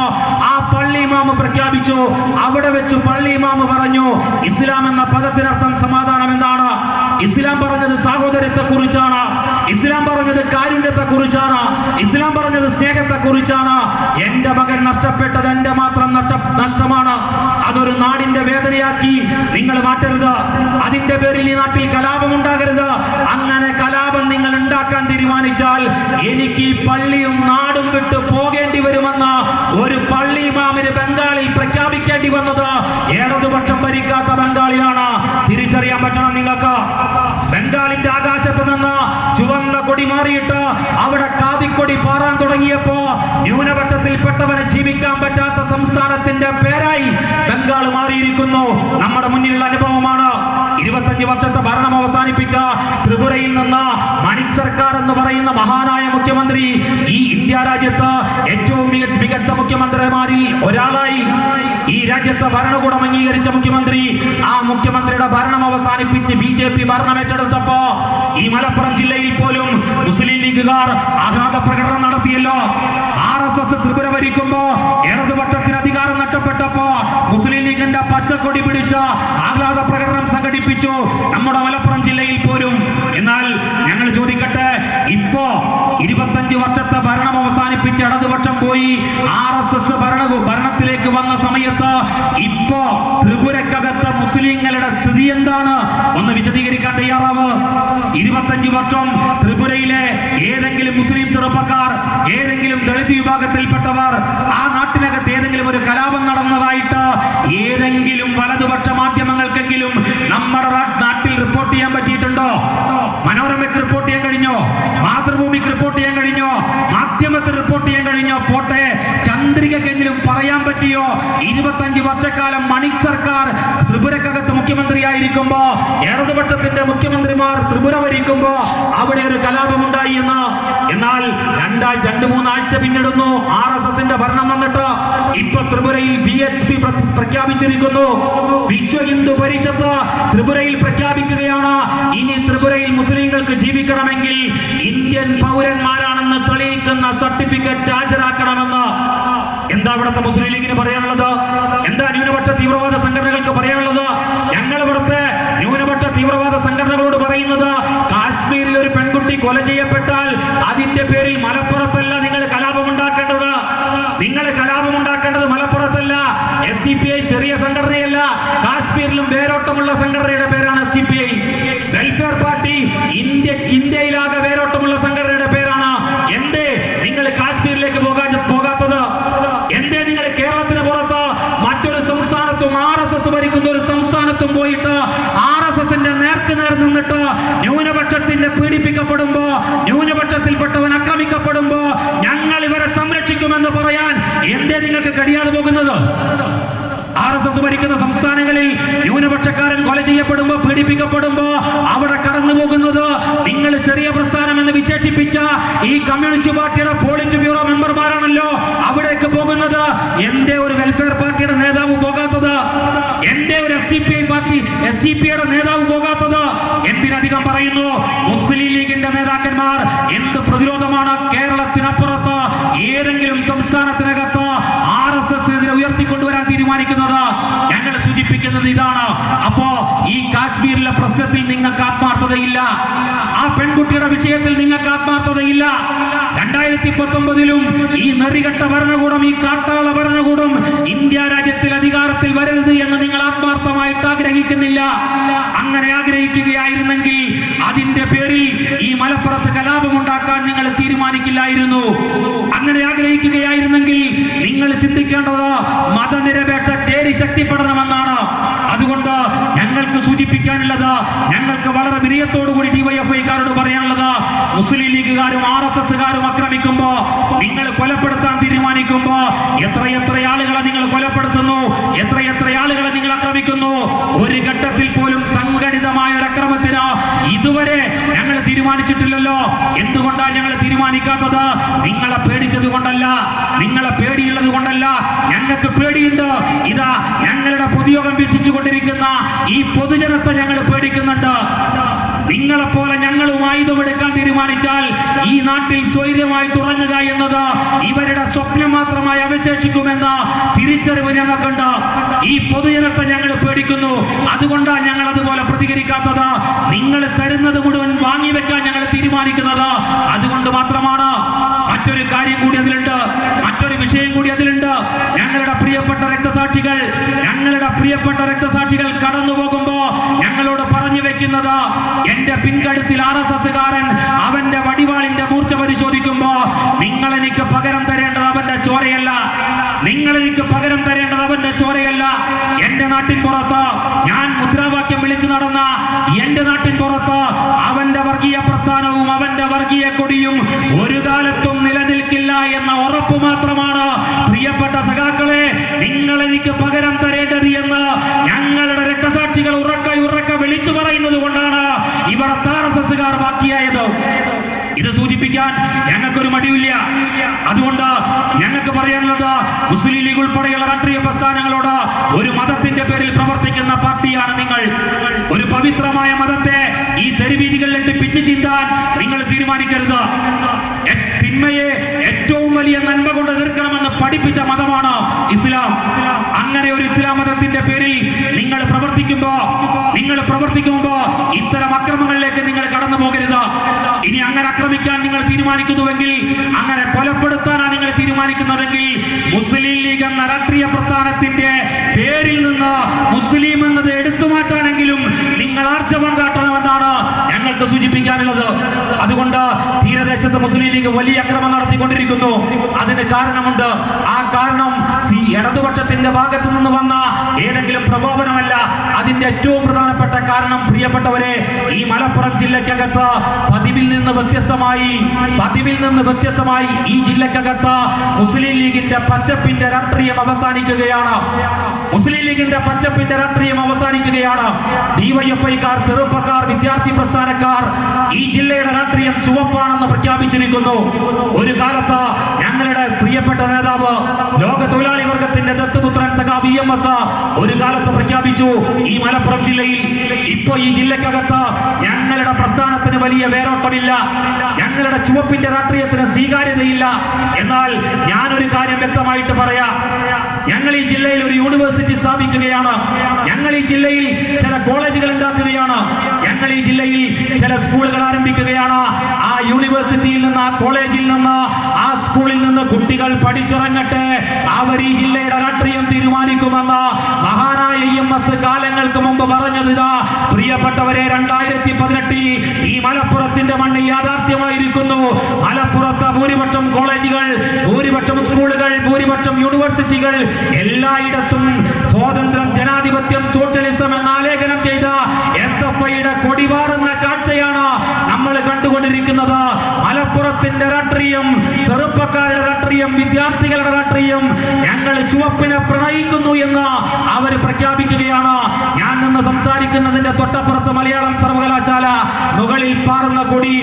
Speaker 1: ആ പള്ളി ഇമാമ് പ്രഖ്യാപിച്ചു. അവിടെ വെച്ച് പള്ളി ഇമാമ് പറഞ്ഞു, ഇസ്ലാം എന്ന പദത്തിനർത്ഥം സമാധാനം എന്നാണ്. ഇസ്ലാം പറഞ്ഞത് സാഹോദര്യത്തെ കുറിച്ചാണ്. ഇസ്ലാം പറഞ്ഞത് കാരുണ്യത്തെ കുറിച്ചാണ്. ഇസ്ലാം പറഞ്ഞത് സ്നേഹത്തെ കുറിച്ചാണ്. എന്റെ മകൻ നഷ്ടപ്പെട്ടത് എന്റെ മാത്രം നഷ്ടമാണ്. അതൊരു നാടിന്റെ വേദനയാക്കി നിങ്ങൾ മാറ്റരുത്. അതിന്റെ പേരിൽ ഈ നാട്ടിൽ കലാപം ഉണ്ടാകരുത്. അങ്ങനെ കലാപം നിങ്ങൾ ഉണ്ടാക്കാൻ തീരുമാനിച്ചാൽ എനിക്ക് ഈ പള്ളിയും നാടും വിട്ട് പോകേണ്ടി വരുമെന്ന് ഒരു പള്ളി ഇമാമിന് ബംഗാളിൽ പ്രഖ്യാപിക്കേണ്ടി വന്നത് ഇടതുപക്ഷം ഭരിക്കാത്ത ബംഗാളിലാണ്. തിരിച്ചറിയാൻ പറ്റണം നിങ്ങൾക്ക്. ബംഗാളിന്റെ ആകാശത്ത് നിന്ന് ചുവന്ന കൊടി മാറിയിട്ട് അവിടെ കാവിക്കൊടി പാറാൻ തുടങ്ങിയപ്പോ ന്യൂനപക്ഷത്തിൽപ്പെട്ടവനെ ജീവിക്കാൻ പറ്റാത്ത സംസ്ഥാനത്തിന്റെ പേരായി ബംഗാൾ മാറിയിരിക്കുന്നു. നമ്മുടെ മുന്നിലുള്ള അനുഭവമാണ്. 25 വർഷത്തെ ഭരണം അവസാനിപ്പിച്ച ത്രിപുരയിൽ നിന്ന് മണിക് സർക്കാർ എന്ന് പറയുന്ന മഹാനായ മുഖ്യമന്ത്രി ഈ ഇന്ത്യ രാജ്യത്ത് ഏറ്റവും മികച്ച മുഖ്യമന്ത്രിമാരിൽ ഒരാളായി. ഈ രാജ്യത്തെ ഭരണകൂടം അംഗീകരിച്ച മുഖ്യമന്ത്രി. ആ മുഖ്യമന്ത്രിയുടെ ഭരണം അവസാനിപ്പിച്ച് BJP ഭരണം ഏറ്റെടുത്തപ്പോ ഈ മലപ്പുറം ജില്ലയിൽ പോലും മുസ്ലിം ലീഗുകാർ ആഹ്ലാദ പ്രകടനം നടത്തിയല്ലോ. RSS ത്രിപുര ഭരിക്കുമ്പോ ഇടതുപക്ഷത്തിന് അധികാരം നഷ്ടപ്പെട്ടപ്പോ മുസ്ലിം ലീഗിന്റെ പച്ചക്കൊടി പിടിച്ച് ആഹ്ലാദ പ്രകടനം സംഘടിപ്പിച്ചു നമ്മുടെ മലപ്പുറം ജില്ലയിൽ പോലും. എന്നാൽ ഞങ്ങൾ ചോദിക്കട്ടെ, ഇപ്പോ 25 വർഷത്തെ ഭരണം അവസാനിപ്പിച്ച് ഇടതുപക്ഷം പോയി RSS ഭരണത്തിലേക്ക് വന്ന സമയത്ത് ഇപ്പോ ത്രിപുരക്കകത്ത് മുസ്ലിങ്ങളുടെ സ്ഥിതി എന്താണ് ഒന്ന് വിശദീകരിക്കാൻ തയ്യാറാവ്. 25 വർഷം ത്രിപുരയിലെ ഏതെങ്കിലും മുസ്ലിം ചെറുപ്പക്കാർ, ഏതെങ്കിലും ദളിത് വിഭാഗത്തിൽപ്പെട്ടവർ ആ നാട്ടിനകത്ത് ഏതെങ്കിലും ഒരു കലാപം നടന്നതായിട്ട് ഏതെങ്കിലും വലതുപക്ഷ മാധ്യമങ്ങൾക്കെങ്കിലും നമ്മുടെ നാട്ടിൽ റിപ്പോർട്ട് ചെയ്യാൻ പറ്റിയിട്ടുണ്ടോ? മനോരമയ്ക്ക് റിപ്പോർട്ട് ചെയ്യാൻ കഴിഞ്ഞോ? മാതൃഭൂമിക്ക് റിപ്പോർട്ട് ചെയ്യാൻ കഴിഞ്ഞോ? മാധ്യമത്തിൽ റിപ്പോർട്ട് ചെയ്യാൻ കഴിഞ്ഞോ? പോട്ടെ, ചന്ദ്രികക്കെങ്കിലും പറയാൻ പറ്റിയോ? 25 വർഷക്കാലം മണിക് സർക്കാർ ത്രിപുരക്കകത്ത് മുഖ്യമന്ത്രിയായിരിക്കുമ്പോ, ഇടതുപക്ഷത്തിന്റെ മുഖ്യമന്ത്രിമാർ ത്രിപുര ഭരിക്കുമ്പോ അവിടെ ഒരു കലാപമുണ്ടായി എന്ന്. എന്നാൽ 2-3 ആഴ്ച പിന്നിടുന്നു RSSന്റെ ഭരണം വന്നിട്ട്. ഇപ്പൊ ത്രിപുരയിൽ BHP പ്രഖ്യാപിച്ചിരിക്കുന്നു. വിശ്വ ഹിന്ദു പരിഷത്ത് ത്രിപുരയിൽ പ്രഖ്യാപിക്കുകയാണ്, ഇനി ത്രിപുരയിൽ മുസ്ലിങ്ങൾക്ക് ജീവിക്കണമെങ്കിൽ ഇന്ത്യൻ പൗരന്മാരാണെന്ന് തെളിയിക്കുന്ന സർട്ടിഫിക്കറ്റ് ഹാജരാക്കണം കൊല ചെയ്യപ്പെട്ടാൽ അതിന്റെ പേരിൽ മലപ്പുറത്തല്ല നിങ്ങൾ കലാപമുണ്ടാക്കേണ്ടത്. നിങ്ങൾ കലാപമുണ്ടാക്കേണ്ടത് മലപ്പുറത്തല്ല. SDPI ചെറിയ സംഘടനയല്ല. കാശ്മീരിലും വേരോട്ടമുള്ള സംഘടനയുടെ പേരാണ് SDPI. വെൽഫെയർ പാർട്ടി ഇന്ത്യയിലാകെ വേരോട്ടമുള്ള സംഘടനയുടെ പേരാണ്. എന്തേ നിങ്ങൾ കാശ്മീരിലേക്ക് പോകാത്തത്? എന്തേ നിങ്ങൾ കേരളത്തിന് പുറത്ത് മറ്റൊരു സംസ്ഥാനത്തും RSS ഭരിക്കുന്ന ഒരു സംസ്ഥാനത്തും പോയിട്ട് RSSന്റെ നേർക്കുനേർ നിന്നിട്ട് ന്യൂനപക്ഷത്തിന്റെ പീഡിപ്പിക്കപ്പെടുമ്പോ, ന്യൂനപക്ഷത്തിൽപ്പെട്ടവൻ ആക്രമിക്കപ്പെടുമ്പോ ഞങ്ങൾ ഇവരെ സംരക്ഷിക്കുമെന്ന് പറയാൻ എന്തേ നിങ്ങൾക്ക് കഴിയാതെ പോകുന്നത്? RSS ഭരിക്കുന്ന സംസ്ഥാനങ്ങളിൽ ന്യൂനപക്ഷക്കാരൻ കൊല ചെയ്യപ്പെടുമ്പോ, പീഡിപ്പിക്കപ്പെടുമ്പോ അവിടെ കടന്നു പോകുന്നത് നിങ്ങൾ ചെറിയ പ്രസ്ഥാനം എന്ന് വിശേഷിപ്പിച്ച ഈ കമ്മ്യൂണിസ്റ്റ് പാർട്ടിയുടെ പോളിറ്റ് ബ്യൂറോ മെമ്പർമാരാണല്ലോ അവിടേക്ക് പോകുന്നത്. എന്തേ ഒരു വെൽഫെയർ പാർട്ടിയുടെ നേതാവ് പോകാത്തത്? എന്തേ ഒരു SDPയുടെ നേതാവ് പോകാത്തത്? എന്തിനധികം പറയുന്നു, മുസ്ലിം ലീഗിന്റെ നേതാക്കന്മാർ എന്ത് പ്രതിരോധമാണ് കേരളത്തിനപ്പുറത്ത് ഏതെങ്കിലും സംസ്ഥാനത്തിനകത്ത് RSS എതിരെ ഉയർത്തിക്കൊണ്ടുവരാൻ തീരുമാനിക്കുന്നത്? ഞങ്ങൾ സൂചിപ്പിക്കുന്നത് ഇതാണ്. അപ്പോ ഈ കാശ്മീരിലെ പ്രശ്നത്തിൽ നിങ്ങൾക്ക് ആത്മാർത്ഥതയില്ല. ആ പെൺകുട്ടിയുടെ വിഷയത്തിൽ നിങ്ങൾക്ക് ആത്മാർത്ഥതയില്ല. 2019 ഈ നെറികെട്ട ഭരണകൂടം, ഈ കാട്ടാള ഭരണകൂടം ഇന്ത്യ രാജ്യത്തിൽ അധികാരത്തിൽ വരരുത് എന്ന് നിങ്ങൾ ആത്മാർത്ഥമായിട്ട് ആഗ്രഹിക്കുന്നില്ല. അങ്ങനെ ആഗ്രഹിക്കുകയായിരുന്നെങ്കിൽ അതിന്റെ പേരിൽ ഈ മലപ്പുറത്ത് കലാപമുണ്ടാക്കാൻ നിങ്ങൾ തീരുമാനിക്കില്ലായിരുന്നു. അങ്ങനെ ആഗ്രഹിക്കുകയായിരുന്നെങ്കിൽ നിങ്ങൾ ചിന്തിക്കേണ്ടത് മതനിരപേക്ഷ ചേരി ശക്തിപ്പെടണമെന്നാണ്. അതുകൊണ്ട് ഞങ്ങൾക്ക് സൂചിപ്പിക്കാനുള്ളത്, ഞങ്ങൾക്ക് വളരെ വിനയത്തോടുകൂടി DYFIക്കാരോട് പറയാനുള്ളത്, മുസ്ലിം ലീഗുകാരും RSSകാരും ആക്രമിക്കുമ്പോ, നിങ്ങൾ കൊലപ്പെടുത്താൻ തീരുമാനിക്കുമ്പോ എത്രയെത്ര ആളുകളെ നിങ്ങൾ കൊലപ്പെടുത്തുന്നു, എത്രയെത്ര ആളുകളെ നിങ്ങൾ ആക്രമിക്കുന്നു. ഒരു ഘട്ടത്തിൽ പോലും സംഘടിതമായ ഒരു അക്രമത്തിന് ഇതുവരെ ഞങ്ങൾ തീരുമാനിച്ചിട്ടില്ലല്ലോ. എന്തുകൊണ്ടാണ് ഞങ്ങൾ തീരുമാനിക്കാത്തത്? നിങ്ങളെ പേടിച്ചത് കൊണ്ടല്ല, നിങ്ങളെ പേടിയുള്ളത് കൊണ്ടല്ല. ഞങ്ങൾക്ക് പേടിയുണ്ട്. ഇതാ ഞങ്ങളുടെ പൊതുയോഗം വീക്ഷിച്ചുകൊണ്ടിരിക്കുന്ന ഈ പൊതുജനത്തെ ഞങ്ങൾ പേടിക്കുന്നുണ്ട്. നിങ്ങളെപ്പോലെ ഞങ്ങളും ആയുധമെടുക്കാൻ തീരുമാനിച്ചാൽ ഈ നാട്ടിൽ സ്വൈര്യമായിട്ട് ഉറങ്ങുക എന്നത് ഇവരുടെ സ്വപ്നം മാത്രമായി അവശേഷിക്കുമെന്ന തിരിച്ചറിവ് ഞങ്ങൾക്കുണ്ട്. ഈ പൊതുജനത്തെ ഞങ്ങൾ പേടിക്കുന്നു. അതുകൊണ്ടാണ് ഞങ്ങൾ അതുപോലെ പ്രതികരിക്കാത്തത്. നിങ്ങൾ തരുന്നത് മുഴുവൻ വാങ്ങിവെക്കാൻ ഞങ്ങൾ തീരുമാനിക്കുന്നത് അതുകൊണ്ട് മാത്രമാണ്. മറ്റൊരു കാര്യം കൂടി അതിലുണ്ട്, മറ്റൊരു വിഷയം കൂടി അതിലുണ്ട്. ഞങ്ങളുടെ പ്രിയപ്പെട്ട രക്തസാക്ഷികൾ കടന്നു പോകുമ്പോ ഞങ്ങളോട് പറഞ്ഞു വെക്കുന്നത്, എന്റെ പിൻകഴുത്തിൽ RSSകാരൻ അവന്റെ വടിവാളിന്റെ മൂർച്ച പരിശോധിക്കുമ്പോ നിങ്ങൾ എനിക്ക് പകരം തരേണ്ടത് അവന്റെ ചോരയല്ല, നിങ്ങൾ എനിക്ക് പകരം തരേണ്ടത് അവന്റെ ചോരയല്ല. എന്റെ നാട്ടിൻ പുറത്ത് ഞാൻ മുദ്രാവാക്യം വിളിച്ചു നടന്ന എന്റെ നാട്ടിൻ പുറത്ത് അവന്റെ വർഗീയ പ്രസ്ഥാനവും അവന്റെ വർഗീയ കൊടിയും ഒരു കാലത്തും നിലനിൽക്കില്ല എന്ന ഉറപ്പ് മാത്രമാണ് പ്രിയപ്പെട്ട സഖാക്കളെ നിങ്ങൾ എനിക്ക് പകരം തരേണ്ടത് എന്ന് ഞങ്ങളുടെ രക്തസാക്ഷികൾ ഉറക്കെ വിളിച്ചു പറയുന്നത് കൊണ്ടാണ് ഇവിടെ RSSകാർ ബാക്കിയായത്. ഇത് സൂചിപ്പിക്കാൻ ഞങ്ങൾക്കൊരു മടിയില്ല. അതുകൊണ്ട് ഞങ്ങൾക്ക് പറയാനുള്ളത്, മുസ്ലിം ലീഗ് ഉൾപ്പെടെയുള്ള രാഷ്ട്രീയ പ്രസ്ഥാനങ്ങളോട്, ഒരു മതത്തിന്റെ പേരിൽ പ്രവർത്തിക്കുന്ന പാർട്ടിയാണ് നിങ്ങൾ. ഒരു പവിത്രമായ മതത്തെ ഈ തെരുവീതികളിലിട്ട് പിച്ചു ചീന്താൻ നിങ്ങൾ തീരുമാനിക്കരുത്. തിന്മയെ ഏറ്റവും വലിയ നന്മ കൊണ്ട് എതിർക്കണമെന്ന് പഠിപ്പിച്ച മതമാണ് ഇസ്ലാം. അങ്ങനെ ഒരു ഇസ്ലാം മതത്തിന്റെ പേരിൽ നിങ്ങൾ പ്രവർത്തിക്കുമ്പോ ഇത്തരം അക്രമങ്ങളിലേക്ക് നിങ്ങൾ കടന്നു പോകരുത്. ഇനി അങ്ങനെ ആക്രമിക്കാൻ നിങ്ങൾ തീരുമാനിക്കുന്നുവെങ്കിൽ, അങ്ങനെ കൊലപ്പെടുത്താനാണ് നിങ്ങൾ തീരുമാനിക്കുന്നതെങ്കിൽ, മുസ്ലിം ലീഗ് എന്ന രാഷ്ട്രീയ പ്രസ്ഥാനത്തിന്റെ പേരിൽ നിന്ന് മുസ്ലിം എന്നത് എടുത്തു മാറ്റാനെങ്കിലും നിങ്ങൾ ആർജവം കാട്ടണമെന്നാണ് ഞങ്ങൾക്ക് സൂചിപ്പിക്കാനുള്ളത്. അതുകൊണ്ട് തീരദേശത്ത് മുസ്ലിം ലീഗ് വലിയ അക്രമം നടത്തിക്കൊണ്ടിരിക്കുന്നു. അതിന് കാരണമുണ്ട്. ആ കാരണം ഇടതുപക്ഷത്തിന്റെ ഭാഗത്തു നിന്ന് വന്ന ഏതെങ്കിലും പ്രകോപനമല്ല. അതിന്റെ ഏറ്റവും പ്രധാനപ്പെട്ട കാരണം, പ്രിയപ്പെട്ടവരെ, ഈ മലപ്പുറം ജില്ലക്കകത്ത് പതിവിൽ നിന്ന് വ്യത്യസ്തമായി ഈ ജില്ലക്കകത്ത് മുസ്ലിം ലീഗിന്റെ പച്ചപ്പിന്റെ രാഷ്ട്രീയം അവസാനിക്കുകയാണ്. DYFIക്കാർ, ചെറുപ്പക്കാർ, വിദ്യാർത്ഥി പ്രസ്ഥാനക്കാർ ഈ ജില്ലയുടെ രാഷ്ട്രീയം ചുവപ്പാണെന്ന് പ്രഖ്യാപിച്ചിരിക്കുന്നു. ഒരു കാലത്ത് ഞങ്ങളുടെ പ്രിയപ്പെട്ട നേതാവ്, ലോക തൊഴിലാളി വർഗത്തിന്റെ ദത്തുപുത്രൻ സഖാ VMS ഒരു കാലത്ത് പ്രഖ്യാപിച്ചു, ഈ മലപ്പുറം ജില്ലയിൽ ഇപ്പോ ഈ ജില്ലക്കകത്ത് ഞങ്ങളുടെ പ്രസ്ഥാനത്തിന് വലിയ വേരോട്ടമില്ല, ഞങ്ങളുടെ ചുവപ്പിന്റെ രാഷ്ട്രീയത്തിന് സ്വീകാര്യതയില്ല. എന്നാൽ ഞാനൊരു കാര്യം വ്യക്തമായിട്ട് പറയാം, ഞങ്ങൾ ഈ ജില്ലയിൽ ഒരു യൂണിവേഴ്സിറ്റി സ്ഥാപിക്കുകയാണ്, ഞങ്ങൾ ഈ ജില്ലയിൽ ചില കോളേജുകൾ ഉണ്ടാക്കുകയാണ്, ഞങ്ങൾ ഈ ജില്ലയിൽ ചില സ്കൂളുകൾ ആരംഭിക്കുകയാണ്. ആ യൂണിവേഴ്സിറ്റിയിൽ നിന്ന്, ആ കോളേജിൽ നിന്ന്, ആ സ്കൂളിൽ നിന്ന് കുട്ടികൾ പഠിച്ചിറങ്ങട്ടെ. അവർ ഈ ജില്ലയുടെ രാഷ്ട്രീയം തീരുമാനിക്കുമെന്ന് മഹാനായ EMS കാലങ്ങൾക്ക് മുമ്പ് പറഞ്ഞത് ഇതാ പ്രിയപ്പെട്ടവരെ 2018 ഈ മലപ്പുറത്തിന്റെ മണ്ണിൽ യാഥാർത്ഥ്യമായിരിക്കുന്നു. മലപ്പുറത്ത് ഭൂരിപക്ഷം കോളേജുകൾ, ഭൂരിപക്ഷം സ്കൂളുകൾ, ഭൂരിപക്ഷം യൂണിവേഴ്സിറ്റികൾ എല്ലായിടത്തും സ്വാതന്ത്ര്യം, ജനാധിപത്യം, സോഷ്യലിസം എന്ന് ആലേഖനം ചെയ്ത SFIയുടെ കൊടിവാറുന്ന കാഴ്ചയാണ് നമ്മൾ കണ്ടുകൊണ്ടിരിക്കുന്നത്. മലപ്പുറത്തിന്റെ രാഷ്ട്രീയം, ചെറുപ്പക്കാരുടെ രാഷ്ട്രീയം, വിദ്യാർത്ഥികളുടെ രാഷ്ട്രീയം, ഞങ്ങൾ ചുവപ്പിനെ പ്രണയിക്കുന്നു എന്ന് അവർ പ്രഖ്യാപിക്കുകയാണ്. ഞാൻ നിന്ന് സംസാരിക്കുന്നതിന്റെ തൊട്ടപ്പുറത്ത് മലയാളം സർവകലാശാല മുകളിൽ പാറുന്ന കൊടി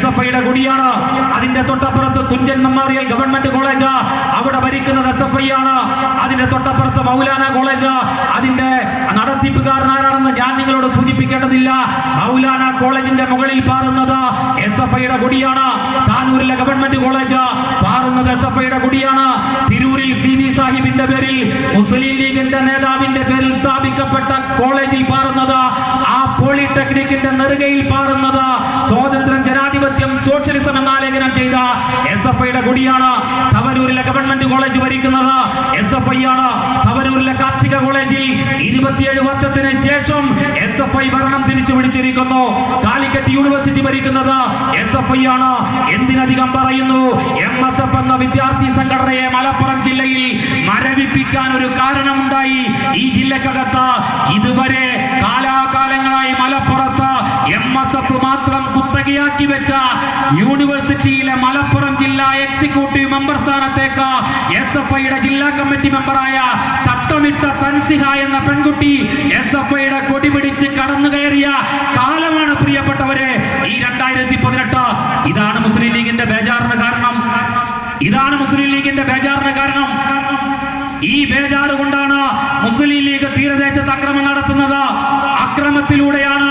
Speaker 1: SFIയുടെ കൊടിയാണ്. അതിന്റെ തൊട്ടപ്പുറത്ത് തുഞ്ചൻ മെമ്മോറിയൽ ഗവൺമെന്റ് കോളേജ്, അവിടെ ഭരിക്കുന്നത് SFI ആണ്. അതിന്റെ തൊട്ടപ്പുറത്ത് മൗലാന കോളേജ്, അതിന്റെ നടത്തിപ്പുകാരനാരാണെന്ന് ഞാൻ നിങ്ങളോട് സൂചിപ്പിക്കേണ്ടതില്ല. മൗലാന കോളേജിന്റെ മുകളിൽ പാറുന്നത് SFIയുടെ കൊടിയാണ്. താനൂരിലെ ഗവൺമെന്റ് കോളേജ് പാറുന്നത് SFIയുടെ കൊടിയാണ്. തിരൂരിൽ സീതി സാഹിബിന്റെ പേരിൽ, മുസ്ലിം ലീഗിന്റെ നേതാവിന്റെ പേരിൽ സ്ഥാപിക്കപ്പെട്ട കോളേജിൽ പാറുന്നത്, ആ പോളിടെക്നിക്കിന്റെ നെറുകയിൽ പാറുന്നത് സ്വാതന്ത്ര്യം, ജനാധിപത്യം, സോഷ്യലിസം എന്നാലേഖനം ചെയ്ത SFIയുടെ കൊടിയാണ്. തവനൂരിലെ ഗവൺമെന്റ് കോളേജ് ഭരിക്കുന്നത് SFI ആണ്. തവനൂരിലെ കാർഷിക കോളേജിൽ 27 വർഷത്തിന് ശേഷം SFI ഭരണം തിരിച്ചു പിടിച്ചിരിക്കുന്നു. കാലിക്കറ്റ് യൂണിവേഴ്സിറ്റി ഭരിക്കുന്നത് SFI ആണ്. എന്തിനധികം പറയുന്നു, MSF എന്ന വിദ്യാർത്ഥി സംഘടനയെ മലപ്പുറം ജില്ലയിൽ മരവിപ്പിക്കാൻ ഒരു കാരണമുണ്ടായി. ഈ ജില്ലക്കകത്ത് ഇതുവരെ കാലാകാലങ്ങളായി മലപ്പുറത്ത് MSF മാത്രം കുത്തകയാക്കി വെച്ച യൂണിവേഴ്സിറ്റിയിലെ മലപ്പുറം ജില്ലാ എക്സിക്യൂട്ടീവ് മെമ്പർ സ്ഥാനത്തേക്ക് SFIയുടെ ജില്ലാ കമ്മിറ്റി മെമ്പറായ തട്ടമിട്ട തൻസിഹ എന്ന പെൺകുട്ടി SFIയുടെ കൊടി പിടിച്ച് കടന്നു കയറിയ കാലമാണ് പ്രിയപ്പെട്ടവരെ ഈ 2018. ഇതാണ് മുസ്ലിം ലീഗിന്റെ ബേജാറിന് കാരണം. ഇതാണ് മുസ്ലിം ലീഗിന്റെ ബേജാറിന് കാരണം. ഈ ബേജാറ് കൊണ്ടാണ് മുസ്ലിം ലീഗ് തീരദേശത്ത് അക്രമം നടത്തുന്നത്. അക്രമത്തിലൂടെയാണ്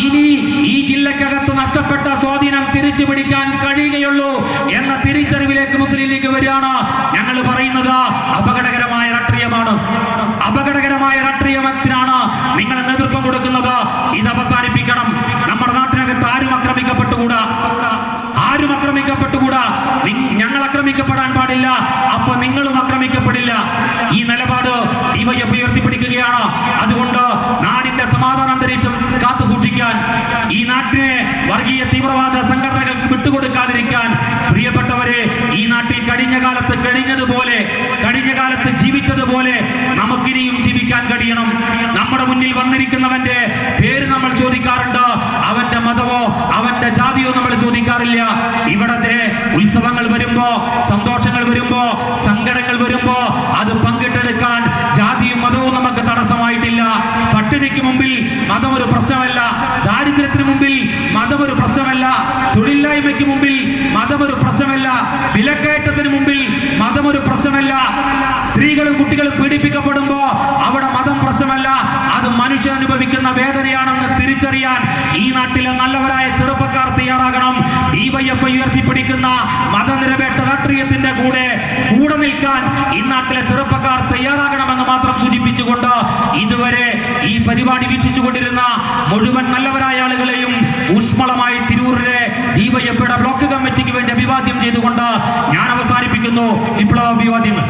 Speaker 1: ഇനി ഈ ജില്ലക്കകത്ത് നഷ്ടപ്പെട്ട സ്വാധീനം തിരിച്ചു പിടിക്കാൻ കഴിയുകയുള്ളൂ എന്ന തിരിച്ചറിവിലേക്ക് മുസ്ലിം ലീഗ് വരികയാണ്. ഞങ്ങൾ പറയുന്നത് അപകടകരമായ രാഷ്ട്രീയമാണ്. അപകടകരമായ രാഷ്ട്രീയത്തിനാണ് നിങ്ങൾ നേതൃത്വം കൊടുക്കുന്നത്. ഇത് അവസാനിപ്പിക്കണം. നമ്മുടെ നാട്ടിനകത്ത് ആരും ആക്രമിക്കപ്പെട്ടുകൂടാ, ആരും ആക്രമിക്കപ്പെട്ടുകൂടാ. ഞങ്ങൾ ആക്രമിക്കപ്പെടാൻ പാടില്ല, അപ്പൊ നിങ്ങളും ആക്രമിക്കപ്പെടില്ല. ഈ നിലപാട് DYFI ഉയർത്തിപ്പിടിക്കുകയാണ്. അതുകൊണ്ട് നാടിന്റെ സമാധാന അന്തരീക്ഷം കാത്തു സൂക്ഷിക്കാൻ, ഈ നാട്ടിനെ വർഗീയ തീവ്രവാദ സംഘടനകൾക്ക് വിട്ടുകൊടുക്കാതിരിക്കാൻ പ്രിയപ്പെട്ടവരെ, ഈ നാട്ടിൽ കഴിഞ്ഞ കാലത്ത് കഴിഞ്ഞതുപോലെ, കഴിഞ്ഞ കാലത്ത് ജീവിച്ചതുപോലെ നമുക്കിനിയും ജീവിക്കാൻ കഴിയണം. നമ്മുടെ മുന്നിൽ വന്നിരിക്കുന്നവന്റെ പേര് നമ്മൾ ചോദിക്കാറുണ്ട്, അവന്റെ മതമോ അവന്റെ ജാതിയോ നമ്മൾ ചോദിക്കാറില്ല. ഇവിടത്തെ ഉത്സവങ്ങൾ വരുമ്പോ, സന്തോഷങ്ങൾ വരുമ്പോ, സങ്കടങ്ങൾ വരുമ്പോ അത് പങ്കിട്ടെടുക്കാൻ ജാതിയും മതവും നമുക്ക് തടസ്സമായിട്ടില്ല. പട്ടിണിക്ക് മുമ്പിൽ മതം ഒരു പ്രശ്നമല്ല, ദാരിദ്ര്യത്തിന് മുമ്പിൽ മതം ഒരു പ്രശ്നമല്ല, തൊഴിലില്ലായ്മയ്ക്ക് മുമ്പിൽ മതം ഒരു പ്രശ്നമല്ല, വിലക്കയറ്റത്തിന് മുമ്പിൽ മതം ഒരു പ്രശ്നമല്ല. സ്ത്രീകളും കുട്ടികളും പീഡിപ്പിക്കപ്പെടുമ്പോ അവിടെ മതം പ്രശ്നമല്ല, അത് മനുഷ്യൻ അനുഭവിക്കുന്ന വേദനയാണെന്ന് തിരിച്ചറിയാൻ ഈ നാട്ടിലെ നല്ലവരായ ചെറുപ്പക്കാർ തയ്യാറാകണം. DYFI ഉയർത്തിപ്പിടിക്കുന്ന മതനിരപേക്ഷ രാഷ്ട്രീയത്തിന്റെ കൂടെ നിൽക്കാൻ ഈ നാട്ടിലെ ചെറുപ്പക്കാർ തയ്യാറാകണമെന്ന് മാത്രം സൂചിപ്പിച്ചുകൊണ്ട് ഇതുവരെ ഈ പരിപാടി വീക്ഷിച്ചുകൊണ്ടിരുന്ന മുഴുവൻ നല്ലവരായ ആളുകളെയും ഊഷ്മളമായി തിരൂരിലെ DYFIയുടെ ബ്ലോക്ക് കമ്മിറ്റിക്ക് വേണ്ടി അഭിവാദ്യം ചെയ്തുകൊണ്ട് ഞാൻ അവസാനിപ്പിക്കുന്നു. വിപ്ലവ അഭിവാദ്യങ്ങൾ.